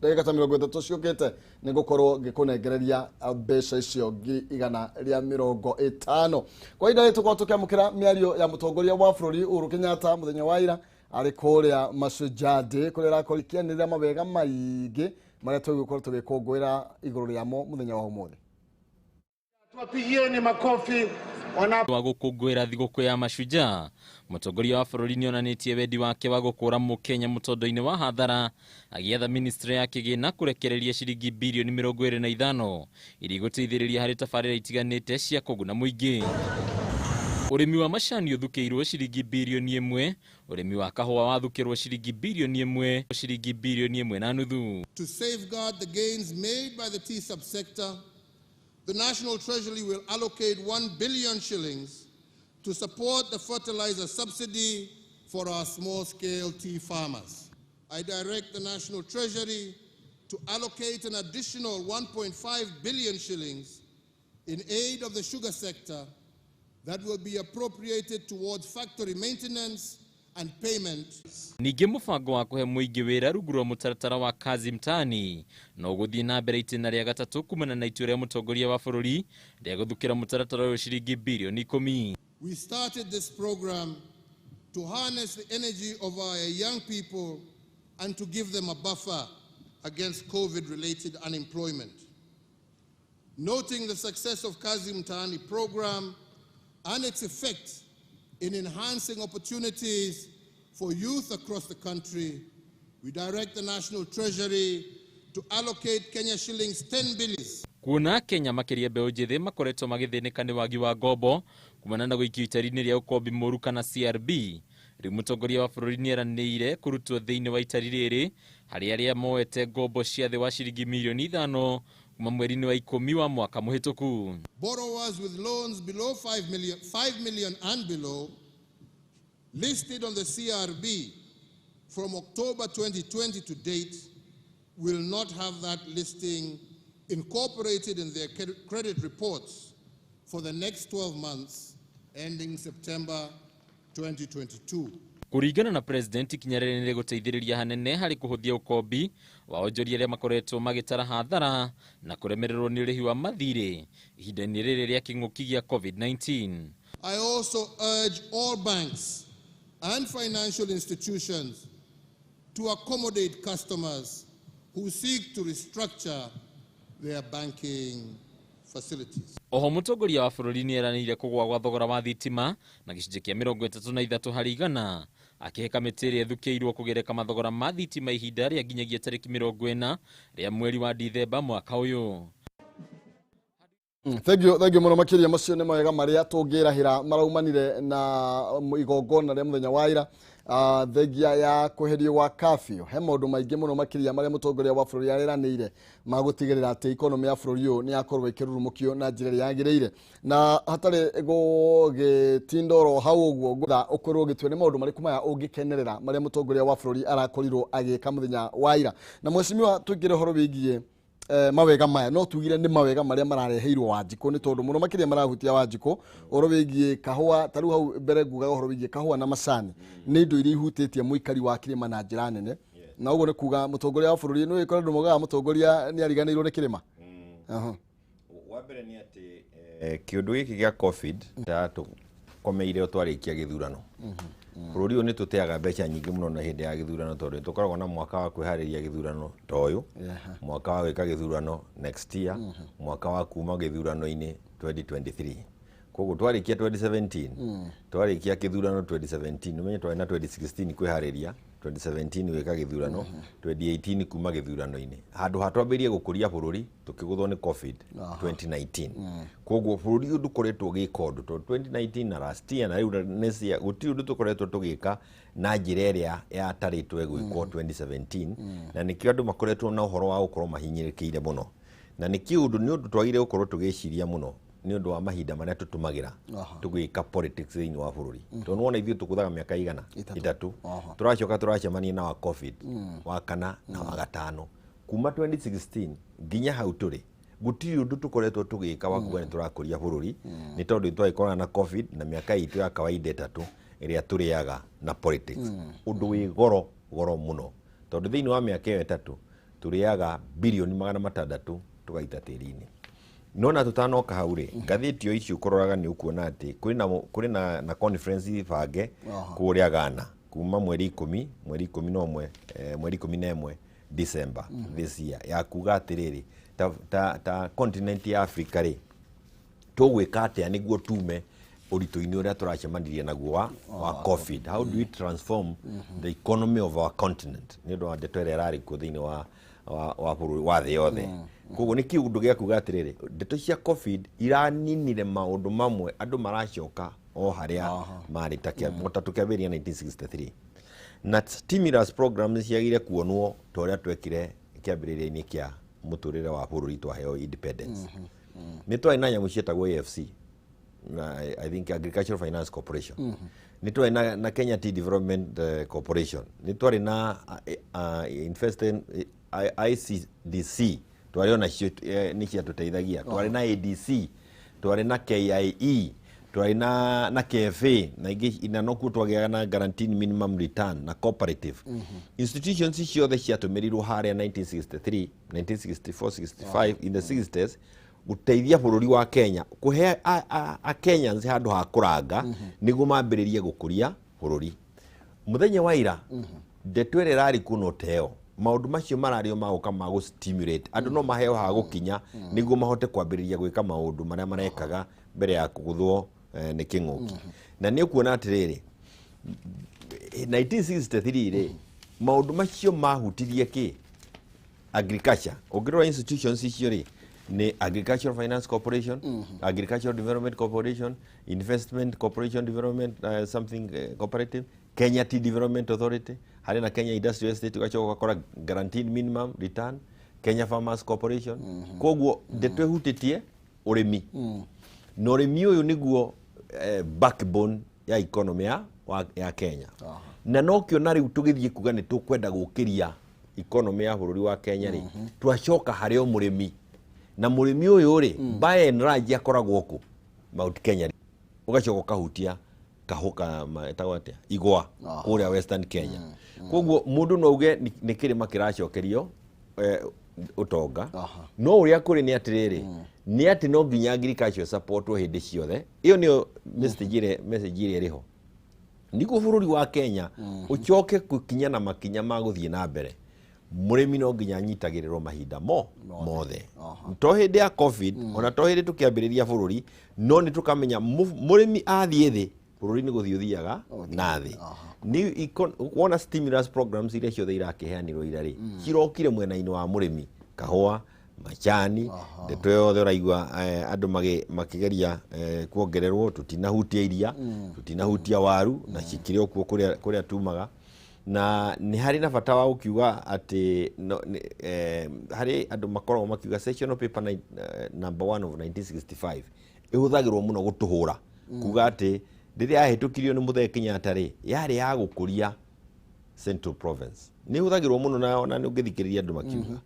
30 ciukite ni gukorwo ngikunengereria mbeca icio 150 kwa ihinda ri tukorwo tukiamukira miario ya mutongoria wa bururi Uhuru Kenyatta muthenya wa ira ari kuria Mashujaa kuria rakorikianirira mawega maingi maria tugukorwo tugikungwira iguru riamo muthenya wa umuthi tuwapigieni makofi wa gukungwira thiguku ya Mashujaa mutongoria wa bururi ni onanitie wendi wake wa gukura mukenya mutondo-ini wa hathara agietha ministry ya kigina kurekereria ciringi bilioni 25 iri guteithiriria hari tabarira itiganite cia kuguna muingi. Urimi wa macani uthukiirwo ciringi bilioni 1, urimi wa kahua wathukirwo ciringi bilioni 1, ciringi bilioni 1.5. To safeguard the gains made by the tea subsector, the National Treasury will allocate 1 billion shillings to support the fertilizer subsidy for our small-scale tea farmers. I direct the National Treasury to allocate an additional 1.5 billion shillings in aid of the sugar sector that will be appropriated towards factory maintenance and payment. Ningi mubango wa kuhe muingi wira rungu rwa mutaratara wa kazi mtaani no guthii na mbere itena ria gatatu kumana na itua ria mutongoria wa bururi ria guthukira mutaratara wa ciringi bilioni 10. We started this program to harness the energy of our young people and to give them a buffer against COVID-related unemployment. Noting the success of Kazi Mtaani program and its effect in enhancing opportunities for youth across the country, we direct the National Treasury to allocate Kenya shillings 10 billion. kuona Kenya makiria mbeũ njĩthĩ makoretwo magĩthĩnĩka nĩ wagi wa ngombo kumana na gũikio itari-inĩ rĩa ũkombi mũru kana CRB. Rĩu mũtongoria wa bũrũri nĩeranĩire kũrutwo thĩinĩ wa itari rĩrĩ harĩ arĩa moete ngombo cia thĩ wa ciringi mirioni 5 kuma mweri-inĩ wa 10 wa mwaka mũhĩtũku. Borrowers with loans below 5 million and below listed on the CRB from October 2020 to date will not have that listing incorporated in their credit reports for the next 12 months ending September 2022. Kuringana na president ikinya rĩrĩ nĩ gũteithĩrĩria hanene harĩ kũhũthia ũkombi wa onjoria arĩa makoretwo magĩtara hathara na kũremererwo nĩ ũrĩhi wa mathirĩ ihinda-inĩ rĩrĩ rĩa kĩng'ũki gĩa COVID-19. I also urge all banks and financial institutions to accommodate customers who seek to restructure their banking facilities. Oho mũtongoria wa bũrũri nĩeranĩire kũgũa gwa thogora wa thitima na gĩcunjĩ kĩa 33 harĩ igana, akĩhe kamĩtĩ ĩrĩa ĩthukĩirwo kũgereka mathogora ma thitima ihinda rĩa nginyagia tarĩki 40 rĩa mweri wa Dithemba mwaka ũyũ. Thank you mũno makĩria macio nĩ mawega marĩa tũngĩrahĩra maraumanire na igongona rĩa mũthenya wa ira thengia ya kweherio gwa curfew. He maũndũ maingĩ mũno makĩria marĩa mũtongoria wa bũrũri areranĩire magũtigĩrĩra atĩ ikonomi ya bũrũri ũyũ nĩ yakorwo ĩkĩrurumũkio na njĩra ĩrĩa yagĩrĩire, na hatarĩ gũgĩtinda oro hau ũguo ngũtha ũkorwo ũgĩtua nĩ maũndũ marĩkũ maya ũngĩkenerera marĩa mũtongoria wa bũrũri arakorirwo agĩka mũthenya wa ira. Na mwecimiwa twĩkĩre ũhoro wĩgiĩ mawega maya no tugire nĩ mawega marĩa marareheirwo Wanjikũ nĩ tondũ mũno makĩria marahutia Wanjikũ ũhoro wĩgiĩ kahũa. Tarĩu hau mbere nguga ũhoro wĩgiĩ kahũa na macani nĩ indo iria ihutĩtie mũikari wa kĩrĩma na njĩra nene, na ũguo nĩ kuga mũtongoria wa bũrũri nĩ wĩkora andũ mogaga mũtongoria nĩ ariganĩirwo nĩ kĩrĩma. Wa mbere nĩ atĩ kĩũndũ gĩkĩ gĩa COVID tũkomeire twarĩkia gĩthurano. Bũrũri ũyũ nĩ tũteaga mbeca nyingĩ mũno na hĩndĩ ya gĩthurano tondũ tũkoragwo na mwaka wa kwĩharĩria gĩthurano ta ũyũ, mwaka wa gwĩka gĩthurano next year, mwaka wa kuma gĩthurano-inĩ 2023. Koguo twarĩkia 2017 twarĩkia gĩthurano 2017 umenye twarĩ na 2016 kwĩharĩria, 2017 gwĩka gĩthurano, 2018 kuma gĩthurano-inĩ. Handũ hatwambĩrie gũkũria bũrũri tũkĩgũthwo nĩ COVID 2019. Koguo bũrũri ũyũ ndũkoretwo ũgĩka ũndũ tondũ 2019 na last year na rĩu necia gũtirĩ ũndũ tũkoretwo tũgĩka na njĩra ĩrĩa yatarĩtwo gwĩkwo 2017, na nĩkĩo andũ makoretwo na ũhoro wa gũkorwo mahinyĩrĩkĩire mũno, na nĩkĩo ũndũ nĩ ũndũ twagĩrĩire gũkorwo tũgĩciria mũno nĩ ũndũ wa mahinda marĩa tũtũmagĩra tũgĩka politics thĩinĩ wa bũrũri. Tondũ nĩwona ithuĩ tũkũthaga mĩaka igana 3 tũracoka tũracemania na wa COVID wa 4 na wa 5 kuma 2016 nginya hau tũrĩ gũtirĩ ũndũ tũkoretwo tũgĩka wa kuga nĩ tũrakũria bũrũri, nĩ tondũ twagĩkorana na COVID na mĩaka itũ ya kawaida 3 ĩrĩa tũrĩaga na politics. Ũndũ wĩ goro mũno tondũ thĩinĩ wa mĩaka ĩyo 3 tũrĩaga birioni 600 tũgaita tĩri-inĩ. Nona tutanoka hau rĩ ngathĩti o icio ũkororaga nĩ ũkuona atĩ kũrĩ na conference bange kũrĩa Ghana kuma mweri 11 mweri 11 December this year ya kuga atĩrĩrĩ ta continent ya Africa rĩ tũgwĩka atĩa nĩguo tume ũritũ-inĩ ũrĩa tũracemanirie naguo wa COVID. How do we transform the economy of our continent nĩ ũndũ wa ndeto ĩrĩa ĩrarĩ kuo thĩinĩ wa bũrũri wa thĩ yothe. Koguo nĩ kĩũndũ gĩa kuga atĩrĩrĩ ndeto cia COVID iraninire maũndũ mamwe andũ maracoka o harĩa marĩ ta tũkĩambĩrĩria 1963 na stimulus programs ciagire kuonwo ta ũrĩa twekire kĩambĩrĩria-inĩ kĩa mũtũrĩre wa bũrũri twaheo independence. Nĩ twarĩ na nyamũ cietagwo AFC, I think Agricultural Finance Corporation, nĩ twarĩ na Kenya Tea Development Corporation, nĩ twarĩ na ICDC twarĩ ona cio nĩ ciatũteithagia, twarĩ na ADC, twarĩ na KIE, twarĩ na KFA na ingĩ ina no kuo twagĩaga na guaranteed minimum return na cooperative. Institutions ciothe ciatũmĩrirwo harĩa 1963, 1964, 65 in the 60s gũteithia bũrũri wa Kenya kũhe a Kenyans handũ ha kũranga nĩguo mambĩrĩrie gũkũria bũrũri. Mũthenya wa ira ndeto ĩrĩa ĩrarĩ kuo no teo maũndũ macio marario magũka ma gũ-stimulate andũ no maheo ha gũkinya nĩguo mahote kwambĩrĩria gwĩka maũndũ marĩa marekaga mbere ya kũgũthwo nĩ kĩng'ũki. Na nĩ ũkuona atĩrĩrĩ 1963 rĩ maũndũ macio mahutirie kĩ agriculture. Ũngĩrora institutions icio rĩ ni Agricultural Finance Corporation, Agricultural Development Corporation, Investment Corporation Development something cooperative, Kenya Tea Development Authority, hari na Kenya Industrial Estate, ugacoka ugakora guaranteed minimum return, Kenya Farmers Corporation. Koguo ndeto ehutitie urimi. Na urimi uyu niguo backbone ya economy ya Kenya. Na no kiona riu tugithie kuga ni tukwenda gukiria economy ya bururi wa Kenya ri twacoka hario murimi. Na murimi uyu ri by and large akoragwo ku Mount Kenya ugacoka kahutia kahoka etagwate igwa kuria Western Kenya. Koguo mundu no uge ni kirima kiracokerio utonga no uria kuri ni atiriri ni ati no nginya agriculture support o hindi ciothe iyo ni message ire riho niguo bururi wa Kenya ucoke kukinya na makinya ma guthie na mbere murimi no nginya nyitagirirwo mahinda mothe to hindi ya covid ona to hindi tukiambiriria bururi no ni tukamenya murimi athie thi bururi ni guthie uthiaga na thi ni wona stimulus programs ile ciothe irakiheanirwo irari cirokire mwena-ini wa murimi kahua machani ndeto yothe uraigua andu makigeria kuongererwo tutinahutia iria tutinahutia waru na cikire okuo kuria tumaga na ni hari na bata wa ukiuga ati hari andu makoragwo makiuga sessional paper number 1 of 1965 ihuthagirwo muno gutuhura kuga ati riria yahitukirio ni Muthee Kenyatta ri yari ya gukuria Central Province ni huthagirwo muno na ni ungithikiriria andu makiuga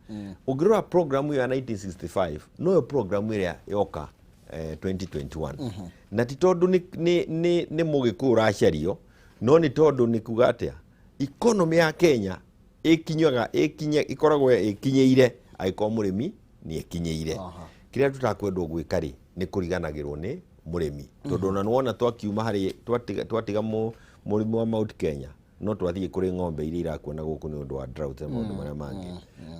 ungirora program ya 1965 no yo program iria yoka 2021 na ti tondu ni mugikuru racario no ni tondu ni kuga atia economy ya Kenya ikoragwo ikinyeire aiko murimi ni ikinyeire kiria tutakwendwo gwika ri ni kuriganagirwo ni murimi tondu na nuona twakiuma hari twatiga murimi wa Mount Kenya no twathie kuri ng'ombe iria irakuona guku ni undu wa drought na maundu maria mangi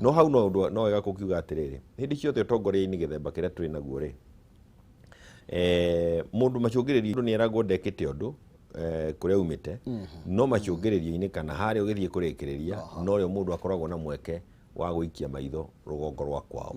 no hau no wega kukiuga atiriri hindi ciothe utongoria-ini githemba kiria turi naguo ri mundu macungiririo ni eragwo ndekite undu kuria umite no macungiririo-ini kana hari ugithie kurikiriria no rio mundu akoragwo na mweke wa guikia maitho rugongo rwa kwao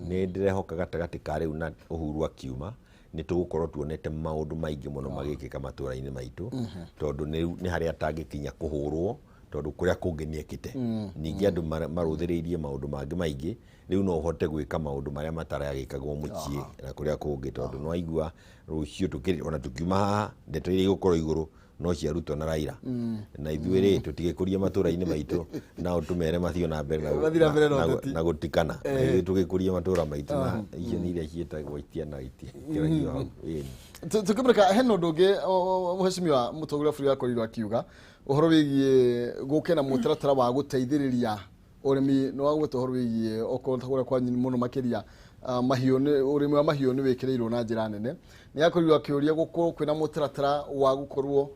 ni ndirehoka gatagati ka riu na Uhuru akiuma ni tugukorwo tuonete maundu maingi muno magikika matura-ini maitu tondu ni hari atangikinya kuhurwo tondu kuria kungi niekite ningi andu maruthiriirie maundu mangi maingi riu no uhote gwika maundu maria mataragikagwo mucii na kuria kungi tondu no aigua rucio tukiri ona tukiuma haha ndeto iria igukorwo iguru no ciarutwo na Raila na ithuiri tutigikuria matura-ini maitu na utumere mathio na mbere na gutikana tugikuria matura maitu na icio ni iria cietagwo itiana itia tukimreka heno ndungi muheshimiwa mutongoria bũrũri wa Korirwo akiuga uhoro wigie gukena mutaratara wa guteithiriria urimi no wagweta uhoro wigie okorwo kwa nyini muno makiria mahiũ urimi wa mahiũ ni wikirirwo na njira nene ni akorirwo akiuria gukorwo kwina mutaratara wa gukorwo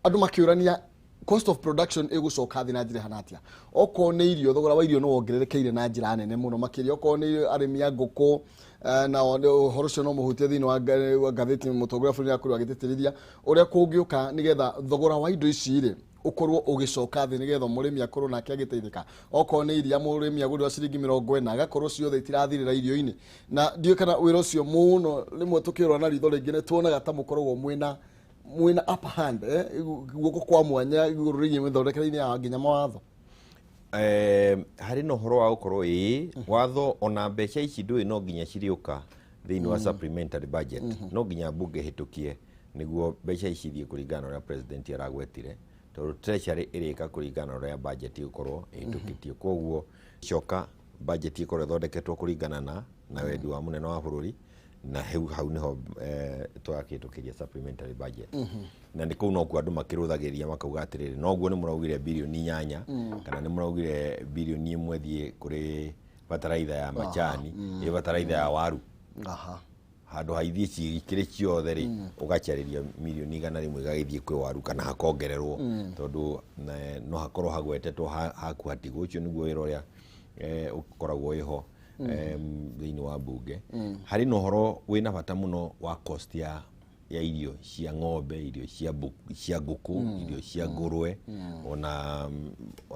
andu makiurania cost of production igucoka thi na njira hanatia oko ni irio thogora wa irio no wongererekeire na njira nene muno makiria oko ni arimi a nguku na uhoro cio no muhutie thini wa gatheti mutongoria bũrũri akorwo agiteterithia uria kungiuka nigetha thogora wa indo ici ri ukorwo ugicoka thi nigetha murimi akorwo nake agiteithika oko ni iria murimi agurwa ciringi 40 agakorwo ciothe itirathirira irio-ini na ndio kana wira ucio muno rimwe tukirwa na ritho ringi ne tuonaga ta mukoragwo mwina upper hand guko kwa mwanya iguru ringi mithondekere-ini ya nginya mawatho hari no horo wa gukorwo watho ona mbeca ici ndui no nginya ciriuka thiini wa supplementary budget no nginya bunge hitukie niguo mbeca ici thie kuringana uria president aragwetire tondu treasury irika kuringana uria budget igukorwo ihitukitie koguo coka budget ikorwo thondeketwo kuringana na wendi wa munene wa bururi na hau niho twakitukiria supplementary budget na ni kuu no ku andu makiruthagiria makauga atiriri no guo ni muraugire bilioni 8 kana ni muraugire bilioni 1 thie kuri bataraitha ya machani bataraitha ya waru handu haithie cikire ciothe ri ugachariria milioni 100 gagithie kwi waru kana hakongererwo tondu no hakorwo hagwetetwo hakuhatigwo ucio niguo wira uria ukoragwo iho thiini wa bunge hari no horo wina bata muno wa cost ya irio cia ng'ombe irio cia nguku irio cia ngurwe ona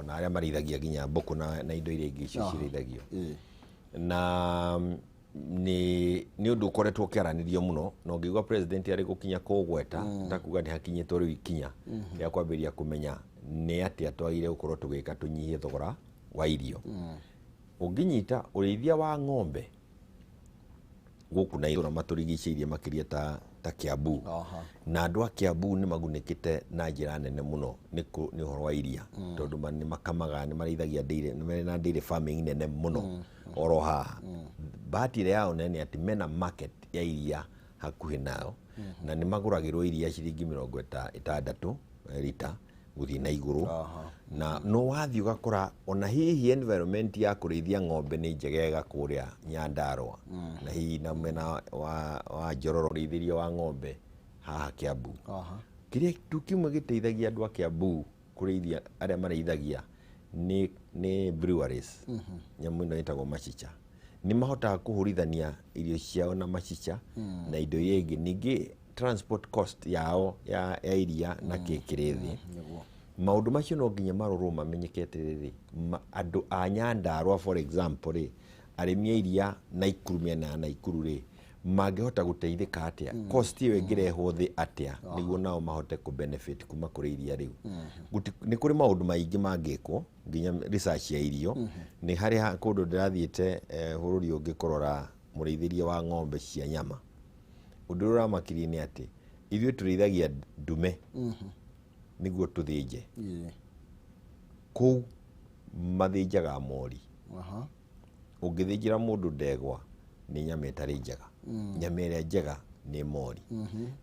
aria marithagia ginya mbuku na indo iria ingi icio cirithagio na ni undu ukoretwo ukiaranirio muno na ngigwa president ari gukinya kugweta ndakuga ni hakinyitwo riu ikinya ya kwambiria kumenya ni atia twagire gukorwo tugika tunyihie thogora wa irio unginyita urithia wa ng'ombe guku na ithura maturigiceirie makiria ta Kiambu na andu a Kiambu ni magunikite na njira nene muno ni uhoro wa iria tondu ni makamaga ni marithagia na dairy farming nene muno oro haha batire yao nene ati mena market ya iria hakuhi nao na ni maguragirwo iria ciringi 60 lita guthii na iguru na no wathi ugakora ona hihi environment ya kurithia ng'ombe ni njegega kuria Nyandarua na hihi na mena wa Njororo rithirio wa ng'ombe haha Kiambu kiria tukimwe giteithagia andu a Kiambu kurithia aria mareithagia ni breweries nyamu ino itagwo machicha ni mahotaga kuhurithania irio ciao na machicha na indo yengi ningi transport cost yao ya iria na kikirithi maundu macio no nginya marorwo mamenyekete riri andu a Nyandarua for example ri arimi iria na Ikuru mena na Ikuru ri mangehota guteithika atia cost iyo ingirehwo thi atia niguo nao mahote ku benefit kuma kuri iria riu ni kuri maundu maingi mangikwo nginya research ya irio ni hari kundu ndirathiite bururi ungikorora mureithiria wa ng'ombe cia nyama undu uramakiri ni ati ithuĩ tureithagia ndume niguo tuthinje kuu mathinjaga mori ungithinjira mundu ndegwa ni nyama itari njega nyama iria njega ni mori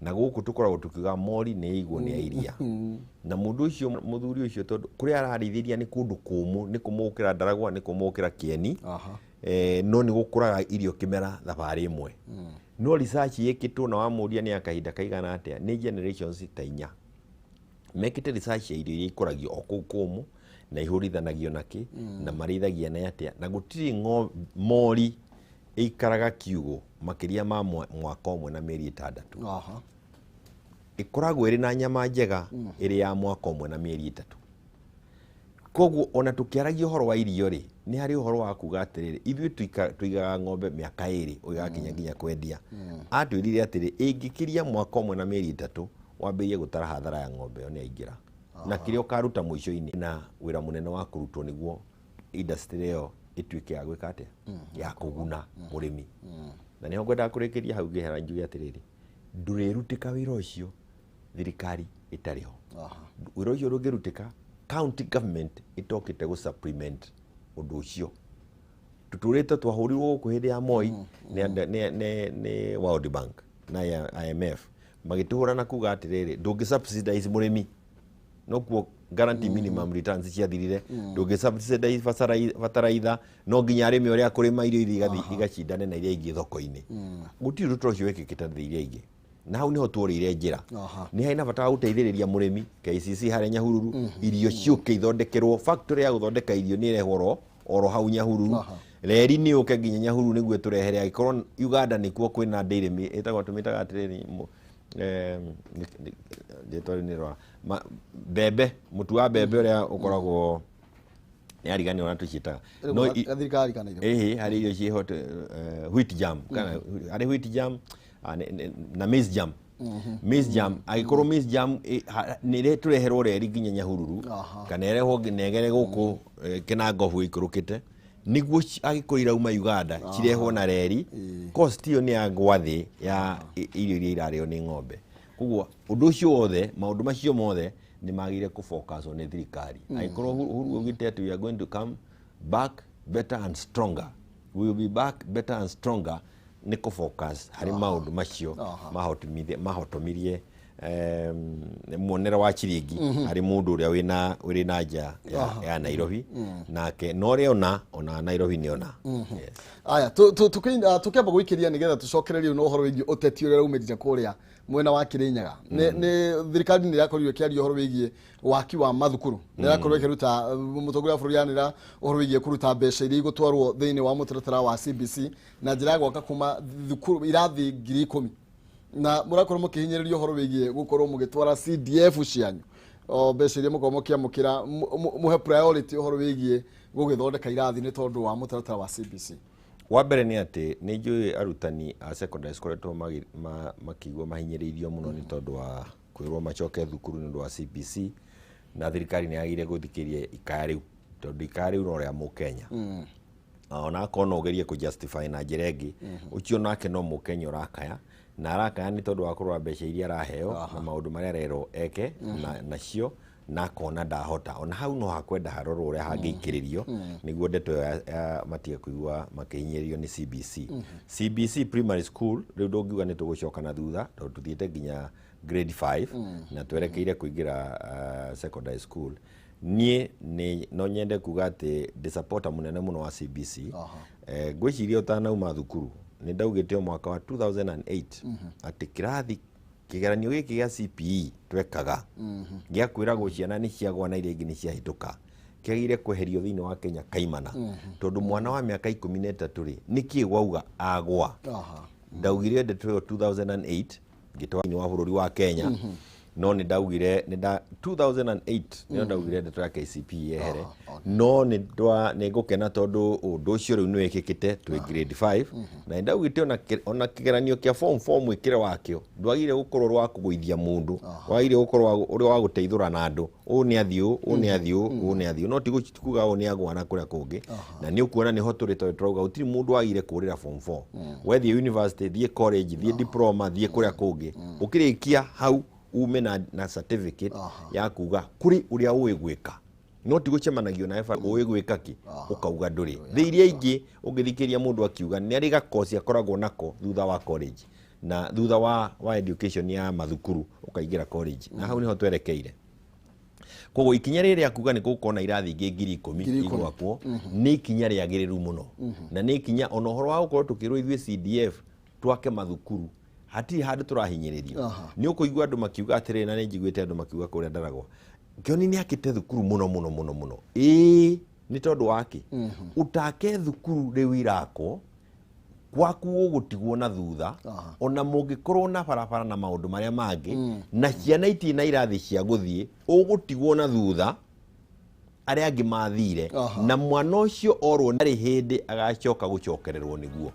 na guku tukoragwo tukiuga mori ni igwo ni iria na mundu ucio muthuri ucio tondu kuria ararithiria ni kundu kumu ni kumukira ndaragwa ni kumukira kieni no ni gukuraga irio kimera thabari imwe no research yekitwo na wamuria ni akahinda kaigana atia ni generations ta 4 mekite research ya irio ikuragio okukumu na ihurithanagio naki na marithagia na atia na gutiri mori ikaraga kiugo makiria ma mwaka umwe na mieri 6 ikoragwo iri na nyama njega iri ya mwaka umwe na mieri 3 koguo ona tukiaragia uhoro wa irio ri ni hari uhoro wa kuga atiriri ithuĩ tuigaga ng'ombe miaka 2 ugakinya nginya kwendia atwirire atiri ingikiria mwaka umwe na mieri 3 wambirie gutara hathara ya ng'ombe ni aingira na kiria ukaruta mwisho-ini na wira munene wa kurutwo niguo industry yo ituike ya gwika atia ya kuguna murimi na niho ngwenda kurikiria hau ngihera njuge atiriri ndurirutika wira ucio thirikari itariho wira ucio rungirutika county government itokite gu supplement undu ucio tuturite twahurirwo guku hindi ya Moi ni World Bank na IMF magituhura na kuga atiriri ndungi subsidize murimi no kuo guarantee minimum returns ciathirire ndungi subsidize fertilizer no nginya arimi uria kurima irio igacindane na iria ingi thoko-ini gutiri ruto ucio wekikite iria ingi na hau niho tuorire njira ni haina bata guteithiriria murimi KCC hare Nyahururu irio ciuke ithondekerwo factory ya guthondeka irio ni irehwo oro hau Nyahururu reri ni uke nginya Nyahururu niguo turehere agikorwo Uganda nikuo kwina dairy itagwo tumitaga atiriri bebe mutu wa bebe uria ukoragwo ni arigani ona tucitaga no thirikari kana hari irio ci hot wheat jam kana hari wheat jam na maize jam maize jam agikorwo maize jam ni re tureherwo reri nginya Nyahururu kana erehwo negere guku Kinangobu ikurukite niguo agikurira uma Uganda cirehwo na reri cost iyo ni agwathi ya irio iria irario ni ng'ombe kuguo undu ucio wothe maundu macio mothe ni magire ku focus on thirikari agikorwo huru ugite ati we are going to come back better and stronger we will be back better and stronger ni ku focus hari maundu macio mahotomirie muonera wa chiringi hari mundu uria wina nja ya Nairobi nake no ri ona Nairobi ni ona aya tukiamba gwikiria nigetha tucokererie no horo wigi uteti uria umeja kuria mwena wa Kirinyaga ni thirikari ni yakorirwo ikiaria horo wigi waki wa mathukuru ni yakorirwo ikiruta mutongoria bũrũri yanira horo wigi kuruta mbeca iria igutwarwo thiini wa mutaratara wa CBC na njira gwaka kuma thukuru irathi 10,000 na murakorwo mukihinyiririo horo wigie gukorwo mugitwara CDF cianyu o mbeca iria mukorwo mukiamukira muhe priority horo wigie gugithondeka irathi ni tondu wa mutaratara wa CBC wa mbere nĩ atĩ nĩ njũĩ arutani a secondary skoretwo makĩigua mahinyĩrĩirio mũno nĩ tondũ wa kwĩrwo macoke thukuru nĩ ũndũ wa CBC, na thirikari nĩ yagĩrĩire gũthikĩria ikaya rĩu tondũ ikaya rĩu no rĩa Mũkenya. Ona akorwo no ũgerie kũ justify na njĩra ĩngĩ, ũcio nake no Mũkenya ũrakaya, na arakaya nĩ tondũ wa kũrora mbeca iria araheo na maũndũ marĩa arerwo eke nacio, na kona ndahota. Ona hau no hakwenda harorwo ũrĩa hangĩikĩrĩrio nĩguo ndeto matige kũigua makĩhinyĩrĩrio nĩ CBC. CBC primary school rĩu ndũngiuga nĩ tũgũcoka na thutha tondũ tuthiĩte nginya grade 5 na twerekeire kũingĩra secondary school. Niĩ no nyende kuga atĩ ndĩ-supporter mũnene mũno wa CBC. Ngwĩciria ũtanauma thukuru nĩ ndaugĩte mwaka wa 2008 atĩ kĩrathi kĩgeranio gĩkĩ gĩa CPE twekaga gĩa kwĩragwo ciana nĩ ciagwa na iria ingĩ nĩ ciahĩtũka kĩagĩrĩire kweherio thĩinĩ wa Kenya kaimana, tondũ mwana wa mĩaka 13 rĩ nĩkĩĩ gwauga agwa. Ndaugire ndeto ĩyo 2008 ngĩtwara wa bũrũri wa Kenya, no nĩ ndaugire 2008 nĩ ndaugire ndeto ya KCPE yehere, no nĩ ngũkena tondũ ũndũ ũcio rĩu nĩ wĩkĩkĩte twĩ grade 5, na nĩ ndaugĩte ona kĩgeranio kĩa form 4 mwĩkĩre wakĩo ndwagire gũkorwo rwa kũgũithia mũndũ, wagire gũkorwo ũrĩa wa gũteithũra na andũ. Ũũ nĩ athiũ, ũũ nĩ athiũ, ũũ nĩ athiũ, no ti kuga ũũ nĩ agwa na kũrĩa kũngĩ. Na nĩ ũkuona nĩho tũrĩ tondũ turauga gũtirĩ mũndũ wagire kũrĩra form 4. Wethiĩ university, thiĩ college, thiĩ diploma, thiĩ kũrĩa kũngĩ, ũkĩrĩkia hau ume na certificate ya kuga kuri uria ũĩ gwĩka, no ti gũcemanagio na efa ũĩ gwĩka ki ũkauga ndũrĩ. Thĩ iria ingĩ ũngĩthikĩria mũndũ akiuga nĩ arĩ gakosi akoragwo nako thutha wa college na thutha wa education ya mathukuru ũkaingĩra college, na hau niho twerekeire. Koguo ikinya rĩrĩa kuga nĩ gũkorwo na irathi ingĩ 10,000 igwakwo nĩ ikinya rĩagĩrĩru mũno, na nĩ ikinya ona ũhoro wa gũkorwo tũkĩrwo ithuĩ CDF twake mathukuru hatirĩ handũ tũrahinyĩrĩrio. Nĩ ũkũigua andũ makiuga atĩrĩ, na nĩ njiguĩte andũ makiuga kũrĩa Ndaragwa Kĩoni nĩ akĩte thukuru mũno. Nĩ tondũ wake ũtake thukuru rĩu irakwo gwaku ũgũtigwo na thutha, ona mũngĩkorwo na barabara na maũndũ marĩa mangĩ na ciana itirĩ na irathi cia gũthiĩ, ũgũtigwo na thutha arĩa angĩ mathire, na mwana ũcio orwo ndarĩ hĩndĩ agacoka gũcokererwo nĩguo.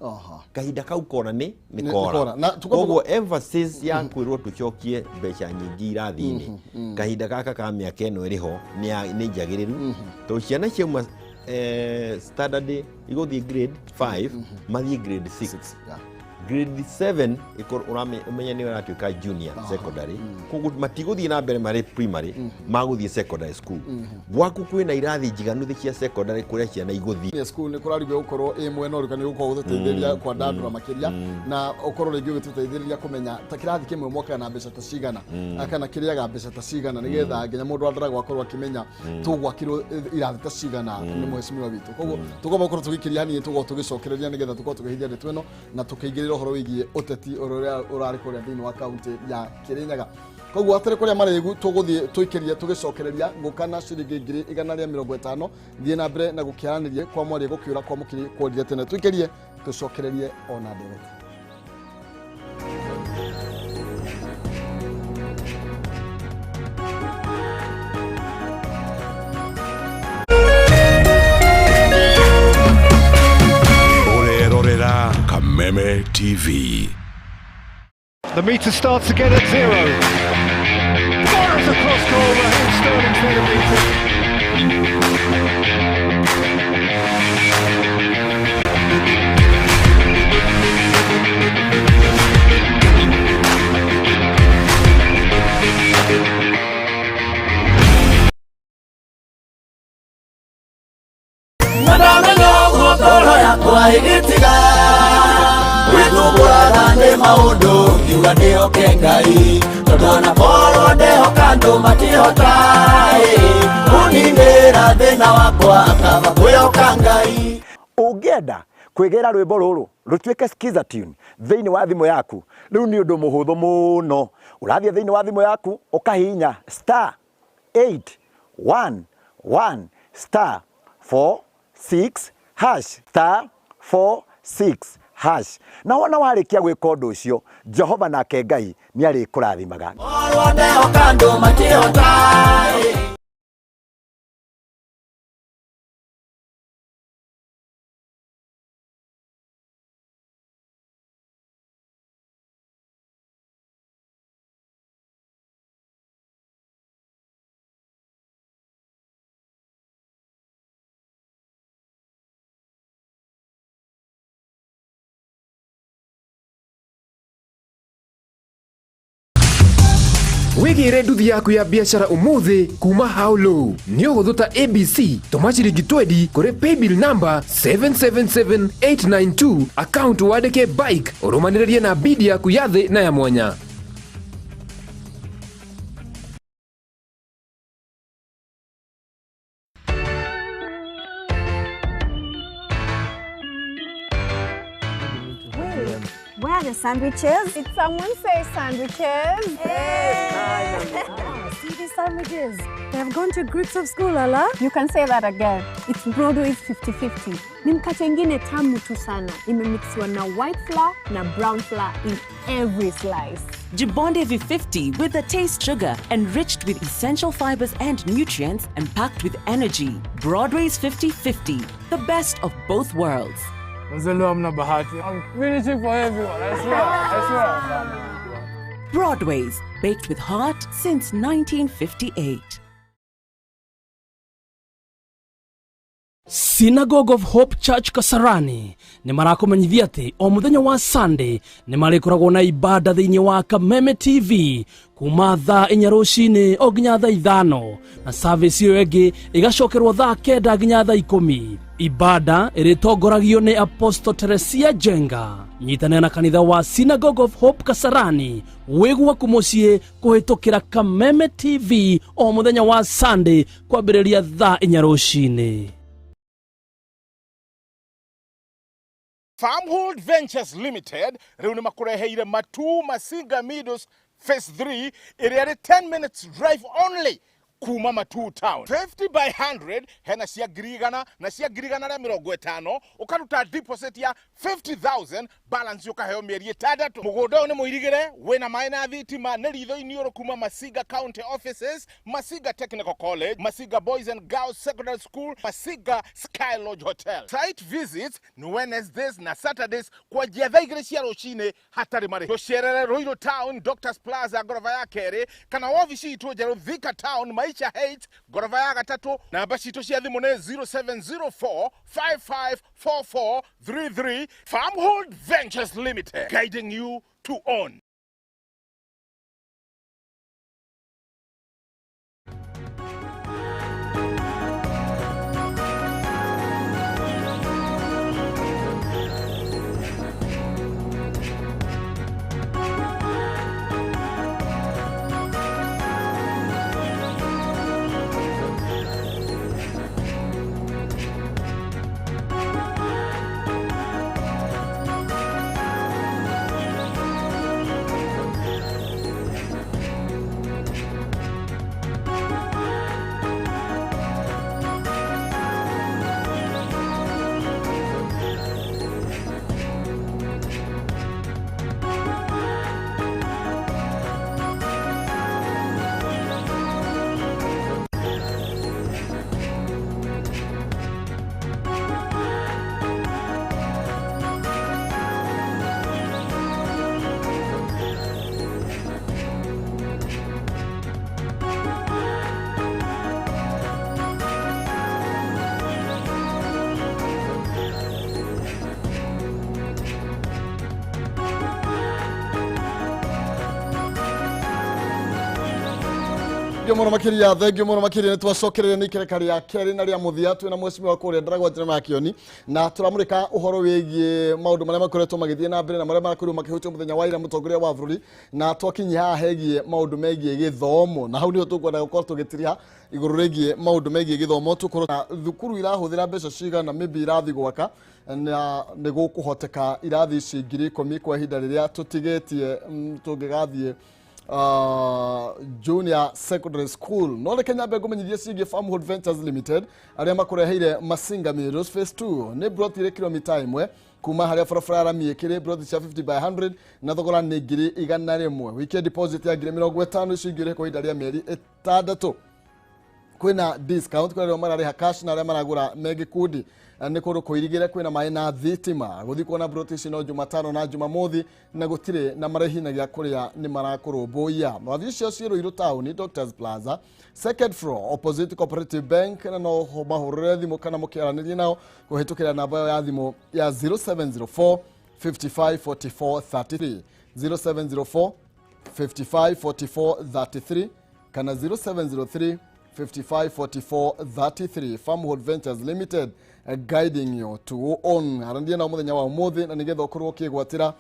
Kahinda kau kora nĩ kora. Koguo emphasis ya kwĩrwo tũcokie mbeca nyingĩ irathi-inĩ kahinda gaka ka mĩaka ĩno ĩrĩho nĩ njagĩrĩru, tondũ ciana ciauma standard igũthiĩ grade 5 mathiĩ grade 6. Grade 7 ũmenye nĩ ũratuĩka junior secondary, koguo matigũthiĩ na mbere marĩ primary, magũthiĩ secondary school. Gwaku kwĩna irathi njiganu cia secondary kũrĩa ciana igũthiĩ school nĩ kũrarigwo gũkorwo ĩmwe no rĩkanĩ gũkorwo gũteithĩrĩria kwa ndandũra makĩria, na ũkorwo rĩngĩ ũgĩtũteithĩrĩria kũmenya ta kĩrathi kĩmwe mwaka na mbeca ta cigana kana kĩrĩaga mbeca ta cigana, nĩgetha nginya mũndũ Ndaragwa akorwo akĩmenya tũgwakĩrwo irathi ta cigana nĩ mheshimiwa witũ. Koguo tũgomba gũkorwo tũgĩkĩria hanini, tũgomba tũgĩcokereria nĩgetha tũkorwo tũkĩhithia ndeto ĩno na tũkĩingĩrĩra ũhoro wĩgiĩ ũteti ũrĩa ũrarĩ kũrĩa thĩinĩ wa kaunti ya Kĩrĩnyaga. Koguo atarĩ kũrĩa marĩgu tũgũthiĩ tũikĩrie tũgĩcokereria ngũkana ciringi 150 thiĩ na mbere na gũkĩaranĩria kwa mwaria gũkĩũra kwa mũkiri kũrĩa tene, tũikĩrie tũcokererie ona ndege. Kameme TV. The meter starts again at 0. Fires across goal, Raheem Sterling's header meter. Maundu kiuga ndio kengai tondona porwo ndeho kandu matihotai uninira thina wakwa akaba kwĩhoka Ngai. Ũngĩenda kwĩgĩra rwĩmbo rũrũ rũtuĩke skiza tune thĩinĩ wa thimũ yaku, rĩu nĩ ũndũ mũhũthũ mũno. Ũrathiĩ thĩinĩ wa thimũ yaku ũkahihinya *811*46# na wona warĩkia gwĩka ũndũ ũcio, Jehova nake Ngai nĩ arĩkũrathimaga. wigire nduthi yaku ya biashara umuthi kuma haulo ni ũhũthũ ta ABC tũma ciringi 20 kũrĩ paybill number 777892 account wandĩke bike ũrũmanĩrĩrie na bidi yaku ya thĩ na ya mwanya. Where are the sandwiches? Did someone say sandwiches? Hey. See these sandwiches? They have gone to groups of school, Lala. You can say that again. It's Broadway's 50-50. Ni mkate ingine tamu tu sana. Imemixiwa na white flour na brown flour in every slice. Jibonde V50 with the taste sugar, enriched with essential fibers and nutrients, and packed with energy. Broadway's 50-50, the best of both worlds. I'm finishing for everyone, I swear. Broadway's, baked with heart since 1958. Synagogue of Hope Church Kasarani nĩ marakumenyithia atĩ o mũthenya wa Sunday nĩ marĩkoragwo na ibada thĩinĩ wa Kameme TV kuma thaa 4 rũcinĩ o nginya thaa 5 na service ĩyo ĩngĩ ĩgacokerwo thaa 9 nginya thaa 10. Ibada ĩrĩtongoragio nĩ Apostle Teresia Jenga. Nyitanĩra na kanitha wa Synagogue of Hope Kasarani wĩgua kũmũciĩ kũhĩtũkĩra Kameme TV o mũthenya wa Sunday kwambĩrĩria thaa 4 rũcinĩ. Farmhold Ventures Limited rĩu nĩ makũreheire Matu Masinga Meadows Phase 3 ĩrĩa ĩrĩ 10 minutes drive only kuma Matu Town. 50 by 100 hena cia girigana na cia girigana rĩa 50 ũkaruta deposit ya 50,000 balance ũkaheo mĩeri 6. Mũgũnda ũyũ nĩ mũirigĩre wĩna maĩ na thitima nĩ ritho-inĩ ũrũ kuma Masiga County Offices, Masiga Technical College, Masiga Boys and Girls Secondary School, Masiga Sky Lodge Hotel. Site visits ni Wednesdays na Saturdays kuanzia thaa 2 cia rũcinĩ hatarĩ marĩhi. Tũcerere Royal Town, Doctors Plaza ghorofa ya 2 kana wabici itũ njerũ Thika Town Maisha Heights ghorofa ya 3. Namba citũ cia thimũ nĩ 0704 554433. Farmhold Ventures Limited, guiding you to own. Mũno makĩria thengio mũno makĩria nĩ twacokereire nĩ ikereka rĩa kerĩ na rĩa mũthia twĩna mwecimiwa kũrĩa Ndaragwa Njĩra Makioni na tũramũrĩka ũhoro wĩgiĩ maũndũ marĩa makoretwo magĩthiĩ na mbere na marĩa marakorirwo makĩhutio mũthenya wa ira mũtongoria wa bũrũri na twakinyia haha hegiĩ maũndũ megiĩ gĩthomo na hau nĩho tũkwenda gũkorwo tũgĩtiriha igũrũ rĩgiĩ maũndũ megiĩ gĩthomo tũkorwo na thukuru irahũthĩra mbeca cigana maybe irathi gwaka na nĩ gũkũhoteka irathi ici 10,000 kwa ihinda rĩrĩa tũtigĩtie tũngĩgathiĩ Junior Secondary School. No reke nyambe ngũmenyithie ciĩgiĩ Farmhold Ventures Limited arĩa makũreheire Masinga Meadows Phase 2 nĩ broti ĩrĩ kilomita 1 kuma harĩa barabara ya rami ĩkĩrĩ broti cia 50 by 100 na thogora nĩ 100,000. Weekend deposit ya 50,000 icio ingĩ kwa ihinda rĩa mĩeri 6. Kwĩna discount kwa arĩa mararĩha cash na arĩa maragũra megikundi nĩ kũndũ kũirigĩre kwĩna maĩ na thitima gũthiĩ kuona broti ici no Jumatano na Jumamothi na gũtirĩ na marĩhinagia kũrĩa nĩ marakũrũmbũiya. Mawabici icio ciĩ Ruiru Town, Doctors Plaza, second floor opposite Cooperative Bank na no mahũrĩre thimũ kana mũkĩaranĩrie nao kũhĩtũkĩra namba ya thimũ ya 0704 554433 0704 55 44 33 kana 0703 55 44 33. Farmhold Ventures Limited guiding you to own harandia na muthenya wa muthi na nigetha ukorwo kigwatira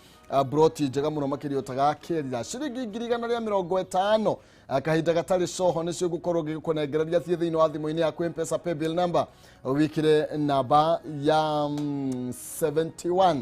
broti njega muno makirio tagakirira ciringi 150 kahinda gatari coho nicio gukorwo gikunegereria thie thiini wa thimu-ini yaku M-Pesa paybill number wikire namba ya 71.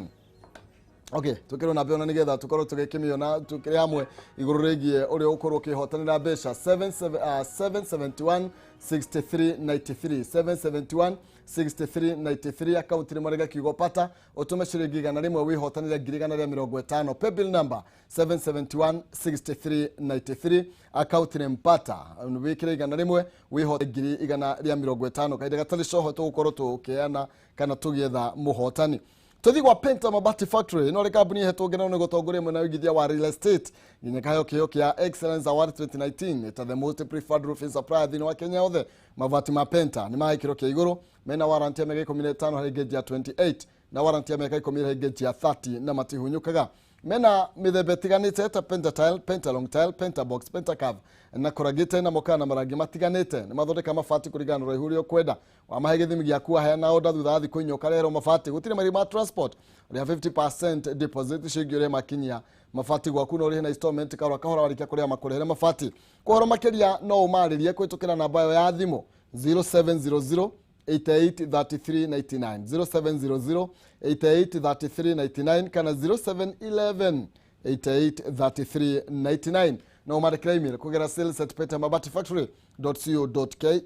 Okay, tukiro na beona nigetha tukorwo tugikimiona tukire hamwe iguru rigie uria ukorwo kihotanira mbeca 771 6393 771 6393 account ni marega kigo pata utume ciringi 100 wihotanira 150 paybill number 771 6393 account ni mpata wikire 100 wihotanira 150 kaida gatali coho tugukorwo tukiana kana tugietha muhotani. Tuthi kwa Penta Mabati Factory no rekabuni hetogena no gotogore mwana wigithia wa real estate nyenyekayo kia Excellence Award 2019 eta the most preferred roofing supplier thini wa Kenya othe mabati ma Penta ni mahikiro kia iguru mena warranty ya mega 15 hari geji ya 28 na warranty ya mega 10 hari geji ya 30 na matihunyukaga mena mithembe tiganite eta Penta Tile, Penta Long Tile, Penta Box, Penta Curve na koragite na mokana marangi matiganite ni mathondeka mabati kurigana raihurio kwenda wa mahegithimi giaku hena order thutha thiku inyoka rero mabati gutire marima transport ria 50% deposit shigire makinyia mabati gwaku no ri na installment karwa kahora warikia kuria makurehere mabati kuhoro makiria no umaririe kwitukira namba yo ya thimu 0700 883399 0700 883399 kana 0711 883399 na umarekera email kugera sales@pentamabati-factory.co.ke.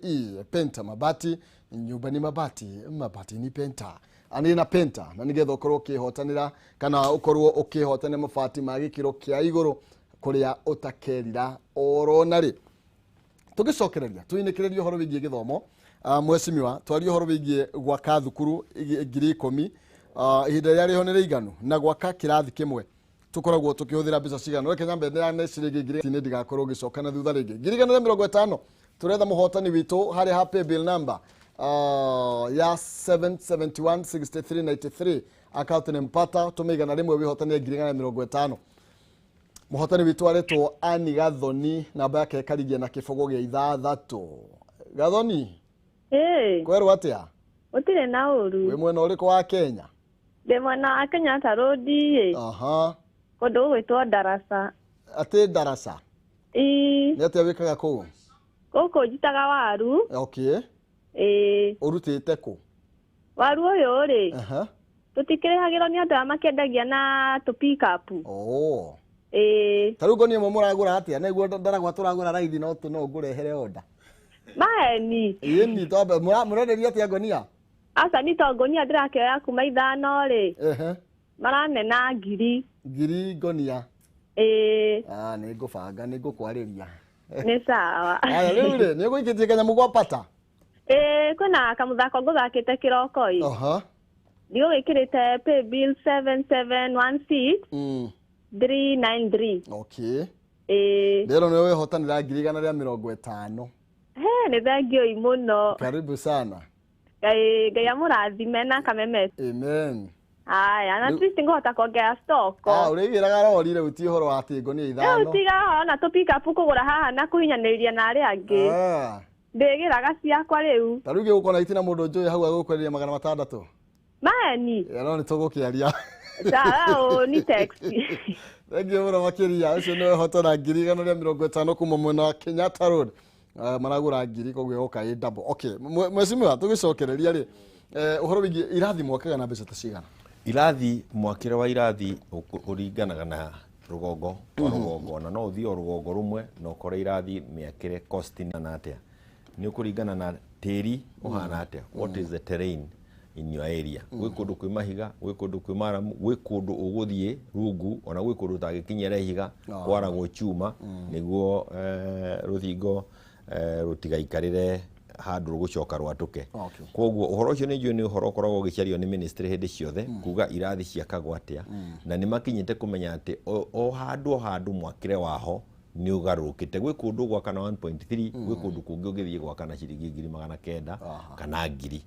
Penta Mabati nyumba ni mabati, mabati ni Penta ani na Penta na nigetha ukorwo ukihotanira kana ukorwo ukihotanira mabati ma gikiro kia iguru kuria utakerira oronari. Tugicokereria tuinekereria horo wigie githomo mweshimiwa twario horo wigie gwaka thukuru 10,000 ihinda ria rihonere iganu na gwaka kirathi kimwe tukoragwo tukihuthira mbeca cigana reke nyambe ya neciringi ngiri ni ndigakorwo gicokana thutha ringi 150 turetha muhotani witu hari ha paybill number ya 7716393 account ni mpata tumeigana rimwe wihotani 150 muhotani witu aretwo Ani Gathoni namba yake karigia na kifogo gia 6 Gathoni kwerwo atia utire na uru we mwena uriko wa Kenya de mwena wa Kenya tarodi kodo wetwa darasa ate darasa ni atia wikaga ku koko jitaga waru okay urutite ku waru uyu ri tutikirehagirwo ni andu amakendagia na tu pick up tarugo ni mo muragura atia neguo ndaragwa turagura raithi no tu no ngurehere order maeni yeni tobe murenderia atia ngonia asa ni to ngonia ndirakioya kuma 5 ri marane na ngiri ngonia ni ngubanga ni ngukwariria ni sawa aya riu ri ni guikitie kanyamu gwa pata kwina kamuthako nguthakite kiroko ii ndio wikirite pay bill 7716 393 okay lero niwe hotanira 150 ni thengio imuno karibu sana ngai amurathime na kameme amen aya na twist ngota kuongea stock urigiraga rori ri uti horo ati ngo ni 5 utiga ona tu pick up kugura haha na kuhinyaniria na ari angi ndigiraga ciakwa riu taruge ukona itina mundu njui hau agukwereria 600 maeni no ni tugukiaria sawa ni text thengio muno makiria ucio niwe hotana 150 kuma mwena wa Kenyatta Road maragura ngiri koguo yoka i double okay mweshimiwa tugicokereria ri uhoro wingi irathi mwakaga na mbeca ta cigana irathi mwakire wa irathi uringanaga na rugongo kwa rugongo na no uthi o rugongo rumwe no kore irathi miakire cost na atia ni ukuringana na tiri uhana atia what is the terrain in your area gwi kundu kwi mahiga gwi kundu kwi maramu gwi kundu uguthie rungu ona gwi kundu tagikinyera ihiga kwaragwo chuma niguo ruthingo rutigaikarire handu rugucoka rwatuke koguo uhoro ucio ni ni uhoro koragwo gicario ni ministry hindi ciothe kuga irathi ciakagwo atia na ni makinyite kumenya ati o handu mwakire waho ni ugarukite gwi kundu gwa kana 1.3 gwi kundu kungi ugithie gwa kana ciringi 900 kana ngiri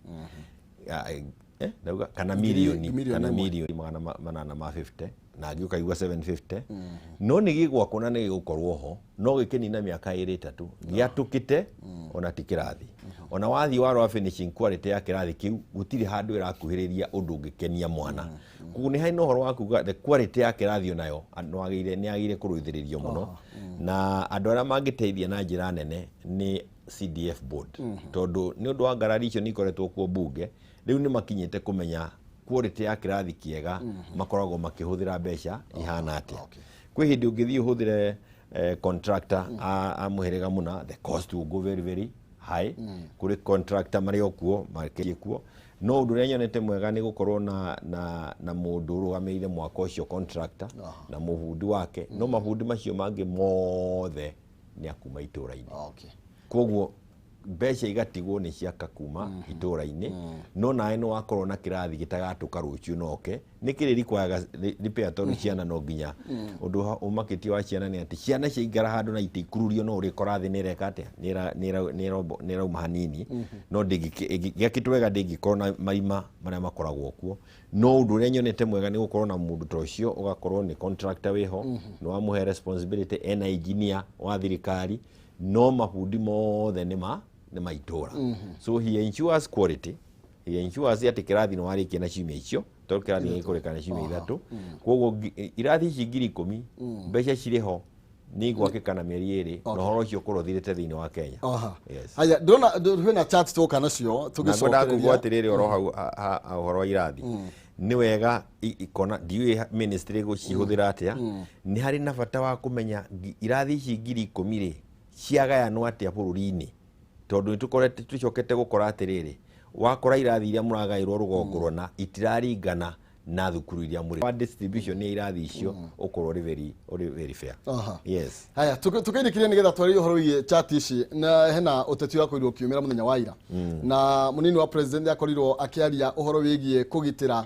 kana milioni 850 na ngiuka igua 750 no nĩ gĩgwakwo na nĩ gĩgũkorwo ho no gĩkĩnina mĩaka 2-3 gĩatũkĩte ona ti kĩrathi ona wathiĩ warora finishing quality ya kĩrathi kĩu gũtirĩ handũ ĩrakuhĩrĩria ũndũ ũngĩkenia mwana koguo nĩ harĩ na ũhoro wa kuga the quality ya kĩrathi onayo nĩ agĩrĩire kũrũithĩrĩrio mũno na andũ arĩa mangĩteithia na njĩra nene nĩ CDF board tondũ nĩ ũndũ wa ngarari icio nĩ ikoretwo kuo bunge rĩu nĩ makinyĩte kũmenya quality ya kĩrathi kĩega makoragwo makĩhũthĩra mbeca ihana atĩa kwĩ hĩndĩ ũngĩthiĩ ũhũthĩre contractor a mũhĩrĩga mũna the cost will go very very high kũrĩ contractor marĩ okuo makĩrie kuo no ũndũ ũrĩa nyonete mwega nĩ gũkorwo na mũndũ ũrũgamĩrĩire mwaka ũcio contractor na mũbundi wake no mabundi macio mangĩ mothe nĩ akuma itũũra-inĩ koguo mbeca igatigwo nĩ ciaka kuma itũũra-inĩ no nawe nĩ wakorwo na kĩrathi gĩtagatũka rũciũ noke nĩ kĩrĩ require repair tondũ ciana no nginya ũndũ ũmakĩtie wa ciana nĩ atĩ ciana ciaingara handũ na itiikururio no ũrĩkora thĩ nĩ ireka atĩa nĩ rauma hanini no gĩakĩtwo wega ndĩngĩkorwo na marima marĩa makoragwo kuo no ũndũ ũrĩa nyonete mwega nĩ gũkorwo na mũndũ ta ũcio ũgakorwo nĩ contractor wĩho nĩ wamũhe responsibility ena engineer wa thirikari no mabundi mothe nĩ maitũra so he ensures quality he ensures atĩ kĩrathi nĩ warĩkia na ciumia icio tondũ kĩrathi nĩ gĩkũrĩka na ciumia 3 koguo irathi ici 10,000 mbeca cirĩ ho nĩ igwakĩka na mĩeri 2 na ũhoro ũcio ũkorwo thirĩte thĩinĩ wa Kenya haya ndona hena chat tũka nacio tũgĩcokereria kugwa atĩrĩrĩ oro hau ũhoro wa irathi nĩ wega ikona ndiũĩ ministry gũcihũthĩra atĩa nĩ harĩ na bata wa kũmenya irathi ici 10,000 ciagayanwo atĩa bũrũri-inĩ tondũ nĩtũkorete tũcokete gũkora atĩrĩrĩ wakora irathi iria mũragaĩrwo rũgongo rũna itiraringana na thukuru iria mũrĩ wa distribution ya irathi icio ũkorwo ũrĩ very fair yes haya tukĩrĩkĩria nĩgetha twarĩrie ũhoro wĩgiĩ chat ici na hena ũteti wa kũirwo kiumĩra mũthenya wa ira na mũnini wa president akorirwo akĩaria ũhoro wĩgiĩ kũgitĩra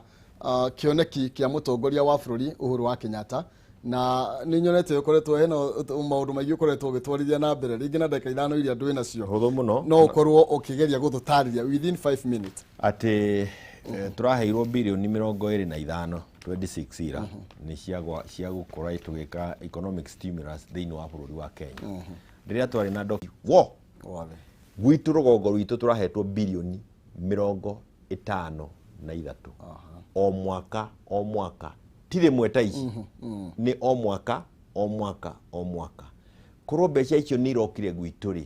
kĩoneki kĩa mũtongoria wa bũrũri Uhuru wa Kenyatta na nĩ nyonete ũkoretwo hena maũndũ maingĩ ũkoretwo ũgĩtwarithia na mbere rĩngĩ na ndagĩka 5 iria ndwĩ nacio hũthũ mũno no ũkorwo ũkĩgeria gũtũtarĩria within 5 minutes atĩ tũraheirwo birioni 25 26 ira nĩ cia gũkorwo tũgĩka economic stimulus thĩinĩ wa bũrũri wa Kenya rĩrĩa twarĩ na gwitũ rũgongo rwitũ tũrahetwo birioni 53 o mwaka tire mweta ici nĩ o mwaka korwo mbeca icio nĩ irokire gwitũ rĩ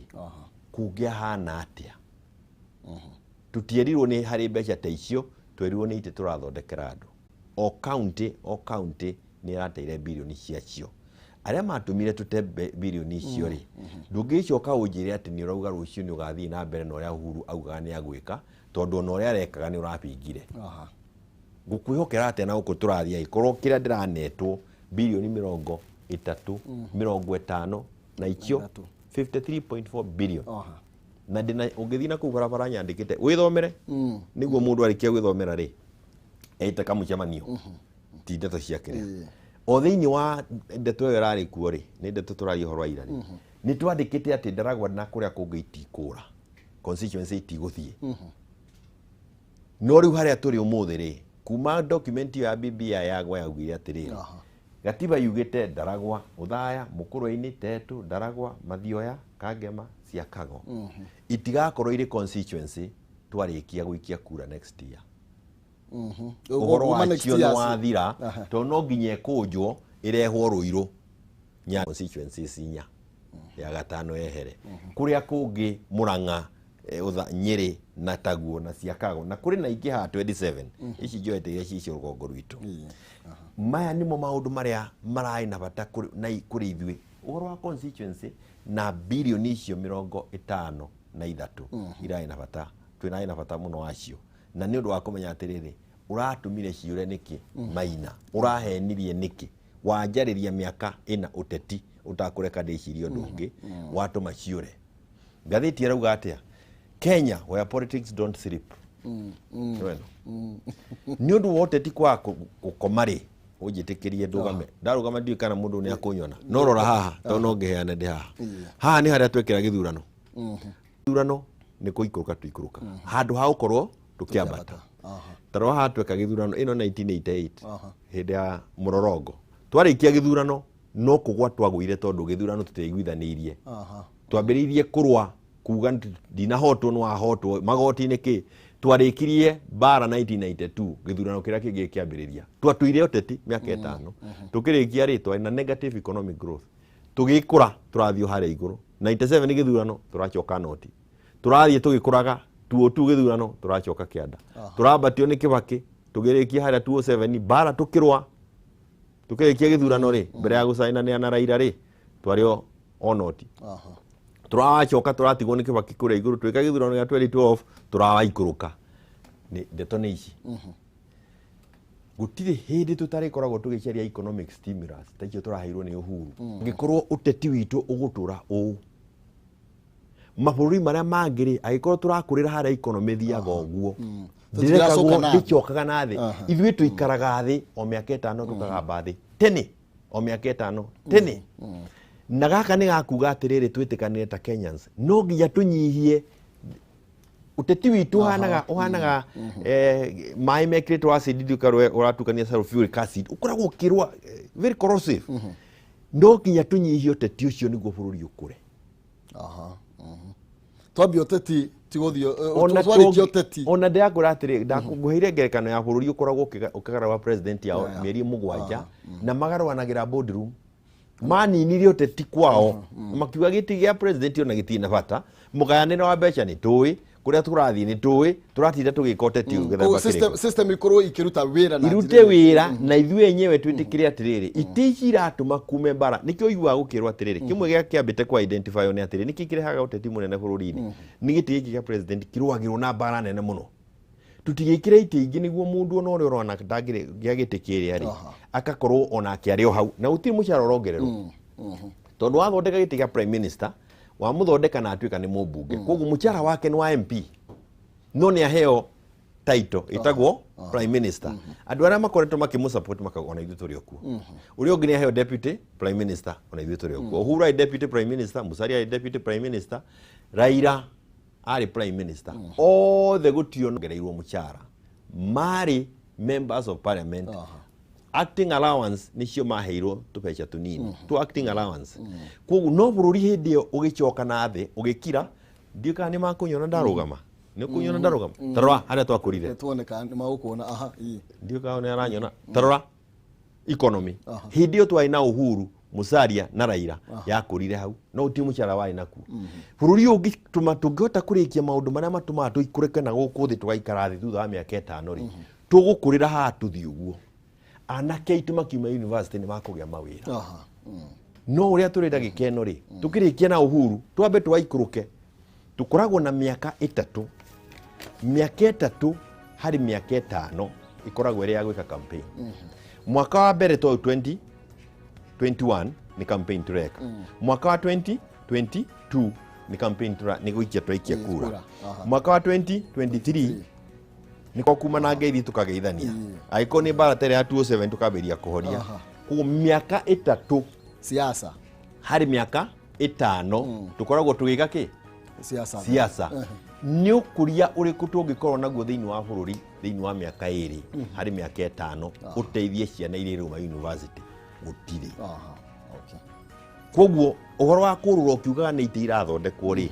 kũngĩa hana atĩa tutierirwo nĩ harĩ mbeca ta icio twerirwo nĩ itĩ tũrathondekera andũ o county nĩ irateire birioni ciacio arĩa matũmire tũte birioni icio rĩ ndũngĩcoka ũnjĩre atĩ nĩ ũrauga rũciũ nĩ ũgathiĩ na mbere na ũrĩa Uhuru augaga nĩ agwĩka tondũ ona ũrĩa arekaga nĩ ũrapingire gũkwĩhokera atĩa na gũkũ tũrathiĩ korwo kĩrĩa ndĩranetwo birioni 50 na icio 53.4 billion na ndĩna ũngĩthiĩ na kũu barabara nyandĩkĩte wĩthomere nĩguo mũndũ arĩkia gwĩthomera rĩ eite kamũcemanio ti ndeto cia kĩrĩa o thĩinĩ wa ndeto ĩyo ĩrarĩ kuo rĩ nĩ ndeto tũraria ũhoro wa ira nĩ twandĩkĩte atĩ Ndaragwa na kũrĩa kũngĩ itikũra constituency itigũthiĩ no rĩu harĩa tũrĩ ũmũthĩ rĩ kuma document ya BBI yagwa yaugire atĩrĩrĩ gatiba yugĩte Ndaragwa Uthaya Mũkũrwe-inĩ Tetu Ndaragwa Mathioya Kangema Ciakago itigakorwo irĩ constituency twarĩkia gũikia kura next year ũhoro wacio nĩ wathira tondũ no nginya ĩkũnjwo ĩrehwo Rũirũ nya constituencies 4 ya gatano yehere kũrĩa kũngĩ Murang'a Nyĩrĩ na Taguo na Ciakago na kũrĩ na ingĩ ha 27 ici njoete iria cicio rũgongo rwitũ maya nĩmo maũndũ marĩa mararĩ na bata kũrĩ ithuĩ ũhoro wa constituency na birioni icio 53 irarĩ na bata twĩnarĩ na bata mũno wacio na nĩ ũndũ wa kũmenya atĩrĩrĩ ũratũmire ciũre nĩkĩ Maina ũrahenirie nĩkĩ wanjarĩria mĩaka 4 ũteti ũtakũreka ndĩcirie ũndũ ũngĩ watũma ciũre ngathĩti ĩrauga atĩa Kenya where politics don't sleep nĩ ũndũ wa ũteti kwa gũkoma rĩ ũnjĩtĩkĩrie ndũgame ndarũgama ndiũĩ kana mũndũ nĩ akũnyona no rora haha tondũ no ngĩheane ndĩ haha nĩ harĩa twekĩra gĩthurano gĩthurano nĩ kũikũrũka tũikũrũka handũ ha gũkorwo tũkĩambata Tarwa hatweka githurano ino 1988 hindi ya Mororongo twarikia githurano no kugwa twagwire tondu githurano tutiguithanirie twambiriirie kurwa kuga ndinahotwo no ahotwo magoti-ini ki twarikirie bara 1992 githurano kiria kingi kiambiriria twatuire uteti miaka 5 tukirikia ri twari na negative economic growth tugikura turathio haria iguru 97 githurano turachoka noti turathie tugikuraga 202 githurano turachoka kianda turabatio ni Kibaki tugirikia haria 207 bara tukirwa tukirikia githurano ri mbere ya gucainania na Raila ri twario onoti turachoka turatigwo ni Kibaki kuria iguru twika githurano ya 2012 turawaikuruka ni ndeto ni ici gutire hindi tutarikoragwo tugicaria economic stimulus taikio turaheirwo ni Uhuru ngikorwo uteti witu ugutura uu mabũrũri maria mangiri agikorwo turakurira haria economy thiaga uguo ndirikagwo ndicokaga na thi ithuĩ tuikaraga thi o miaka 5 tukagamba thi tene o miaka 5 tene na gaka ni gakuga atiriri twitikanire ta Kenyans no nginya tunyihie uteti witu uhanaga mai mekretwo acid ukarwe uratukania sulfuric acid ukoragwo kirwa very corrosive no nginya tunyihie uteti ucio niguo bũrũri ukure twambia uteti tigothio twarikia uteti ona ndiakura atiri ndakuguheire ngerekano ya bũrũri ukoragwo ukagarawa president yao mieri 7 na magarwanagira boardroom maninire uteti kwao makiuga giti gia president ona gitina bata mugayanira wa mbeca ni tui kuria turathii ni tui turatinda tugika uteti ugetha system ikorwo ikiruta wira na irute wira na ithuĩ enyewe twitikire atiriri itici iratuma kume bara nikio igwa gukirwa atiriri kimwe gia kiambite kwa identify ni atiriri niki kirehaga uteti munene bũrũri-ini ni giti giki gia president kirwagirwo na bara nene muno tutigikire iti ingi niguo mundu ona uri urona ndagire gia giti kiria ri akakorwo ona akiario hau na utiri mucara urongererwo tondu wathondeka giti gia prime minister wa muthondeka na atuika ni mubunge koguo mucara wake ni wa MP no ni aheo title itagwo prime minister andu aria makoretwo makimusupport makagona ithu turi okuo uri ungi ni aheo deputy prime minister ona ithu turi okuo Uhuru ai deputy prime minister Musalia ai deputy prime minister Raila ari prime minister othe gutio ngereirwo mucara mari members of parliament acting allowance nicio maheirwo tubeca tunini tu acting allowance koguo no bũrũri hindi iyo ugicoka na thi ugikira ndika ni makunyona ndarugama ni kunyona ndarugama tarora haria twakurire tuoneka ni magukuona ndika ni aranyona tarora economy hindi iyo twai na Uhuru Musalia na Raila yakurire hau no uti mucara wai naku bũrũri ungituma tungihota kurikia maundu maria matumaga tuikureke na guku thi tugaikara thi thutha wa miaka 5 ri tugukurira haha tuthi uguo anake aitu makiuma university ni makugia mawira no uria turida gikeno ri tukirikia na Uhuru twambe twaikuruke tukoragwo na miaka 3 hari miaka 5 ikoragwo iri ya gwika campaign mwaka wa mbere to 2021 ni campaign tureka mwaka wa 2022 ni campaign ni gwikia twaikia kura mwaka wa 2023 niko kuma na ngeithi tukageithania aiko ni bara tere ya 207 tukaberia kuhoria ku miaka 3 siasa hari miaka 5 tukoragwo tugiga ki siasa ni ukuria uriku tungikorwo naguo thiini wa bũrũri thiini wa miaka 2 hari miaka 5 uteithie ciana iria iruma university gutiri koguo uhoro wa kurura ukiugaga ni ite irathondekwo ri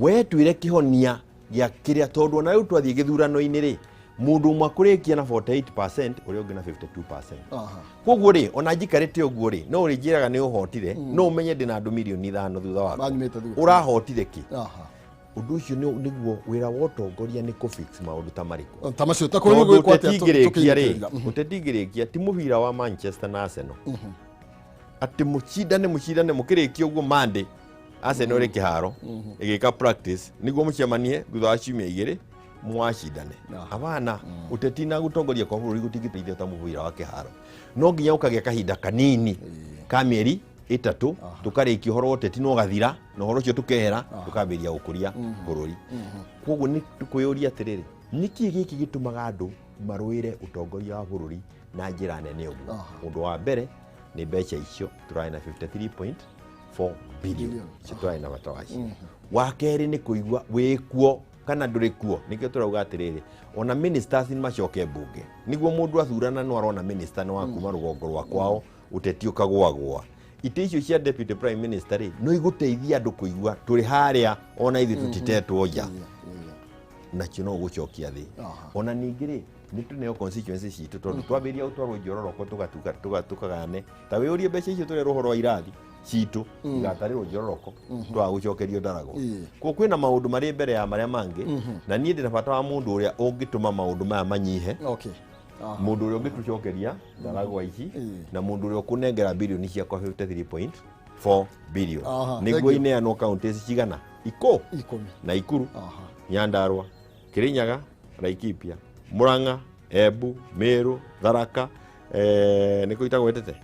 we twire kihonia gia kiria tondu na riu twathie githurano-ini ri mundu umwe kurikia na 48% uri ungi na 52%. Koguo ri ona njikarite uguo ri no rinjiraga ni uhotire no umenye ndina andu milioni 5 thutha wako urahotire ki undu ucio niguo wira wa utongoria ni ku fix maundu ta mariku tamacio ta kuri gwikwa utetingirikia ti mubira wa Manchester na Arsenal ati mucindane mukirikia uguo Monday Arsenal ri kiharo igika practice niguo mucemanie thutha wa ciumia 2 mwashindane abana utetina gutongoria kwa bũrũri gutingiteithia ta mubira wa kiharo no nginya ukagia kahinda kanini ka mieri 3 tukarikia horo uteti no gathira no horo cio tukehera tukambiria gukuria bũrũri koguo ni tukuyuria atiriri niki giki gitumaga andu marwire utongoria wa bũrũri na njira nene uguo undu wa mbere ni mbeca icio turai na 53.4 billion citwai na watawaci wa keri ni kuigwa wikuo kana ndũrĩ kuo nikio turauga atiriri ona ministers ni macoke bunge niguo mundu athurana no arona minister ni wa kuma rugongo rwa kwao uteti ukagwagwa ite icio cia deputy prime minister no iguteithia andu kuigua turi haria ona ithi tutitetwo nja nacio no gucokia thi ona ningiri ni tuneo constituency citu tondu twambiria utwarwo njororoko tugatukagane ta we urie mbeca icio turi ruhoro wa irathi citu igatarirwo njororoko twa gucokerio ndarago ko kwina maundu mari mbere ya maria mangi na nie ndina bata wa mundu uria ungituma maundu maya manyihe mundu uria ungitucokeria ndarago ici na mundu uria kunengera bilioni cia kwa 53.4 billion niguo ineanwo counties cigana iko na Ikuru Nyandarua Kirinyaga Laikipia Murang'a Embu Meru Tharaka niko itagwetete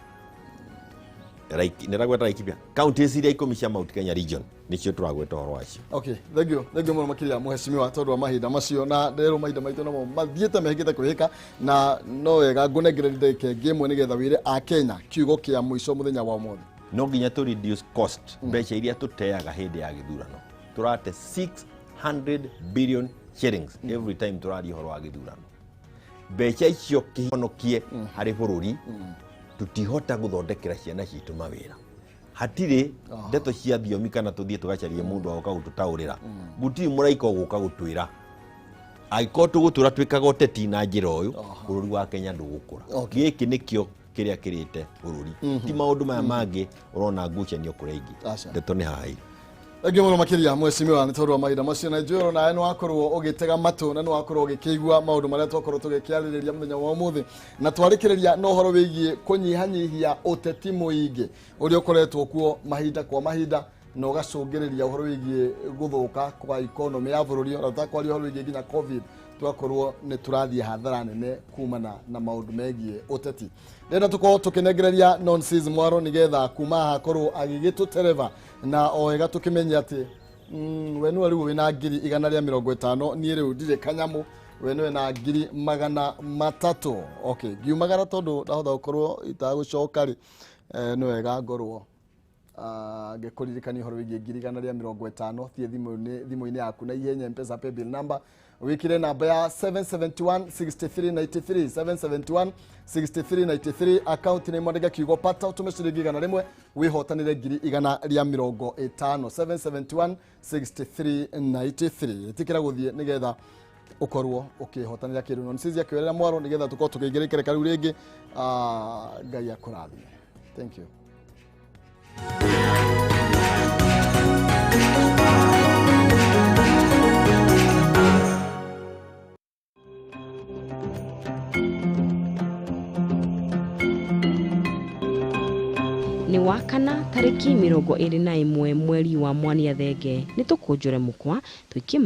niragweta Laikipia counties iria ikumi cia Mount Kenya region nicio turagweta horo wacio. Okay, thank you muno makiria muheshimiwa tondu wa mahinda macio na ndero mahinda maitu no mathiete mehigite kwihika na no wega ngunengererire kenge mwe nigetha wire a Kenya kiugo kia muico muthenya wa umuthi no nginya to reduce cost mbeca iria tuteaga hindi ya githurano turate 600 billion shillings every time turari horo wa githurano mbeca icio kihonokie hari bururi tutihota guthondekera ciana citu mawira hatiri ndeto cia thiomi kana tuthie tugacarie mundu agoka gututaurira gutiri muraiko guka gutwira aiko tugutura twikaga uteti na njira uyu bururi wa Kenya ndugukura giki nikio kiria kirite bururi ti maundu maya mangi urona ngucanio kurengi ndeto ni hai Ege muno makiria mweshimiwa nitorwa maida macio na njoro na eno akorwo ogitega matu na no akorwo ogikigwa maundu maria twakorwo tugikiaririria muthenya wa umuthi na twarikireria no horo wigie kunyihanyihia uteti muingi uri ukoretwo kuo mahinda kwa mahinda no gacungiriria horo wigie guthuka kwa economy ya bururi na takwari horo wigie ginya covid twakorwo ni turathie hathara nene kumana na maundu megie uteti ndenda tuko tukinengereria nonsense mwaro nigetha kuma hakorwo agigitutereva na oega tukimenya ati wenu ari wina ngiri 150 ni riu ndire kanyamu wenu na ngiri 300 okay giumagara tondu ndahotha gukorwo itagucoka ri no wega ngorwo ngekuririkania horo wigie ngiri 150 thie thimu-ini yaku na ihenya M-Pesa paybill number wikire namba ya 771 6393 account ni mwandika kiugo pata utume ciringi 100 wihotanire ngiri 150 771 tikira guthie nigetha ukorwo ukihotanira kindu no nsizi akiwerera mwaro nigetha tukorwo tukigerekere kariu ringi ngai akurathime. Thank you. Ni wakana tariki 21 mweri wa Mwania Thenge ni tukunjure mukwa twikie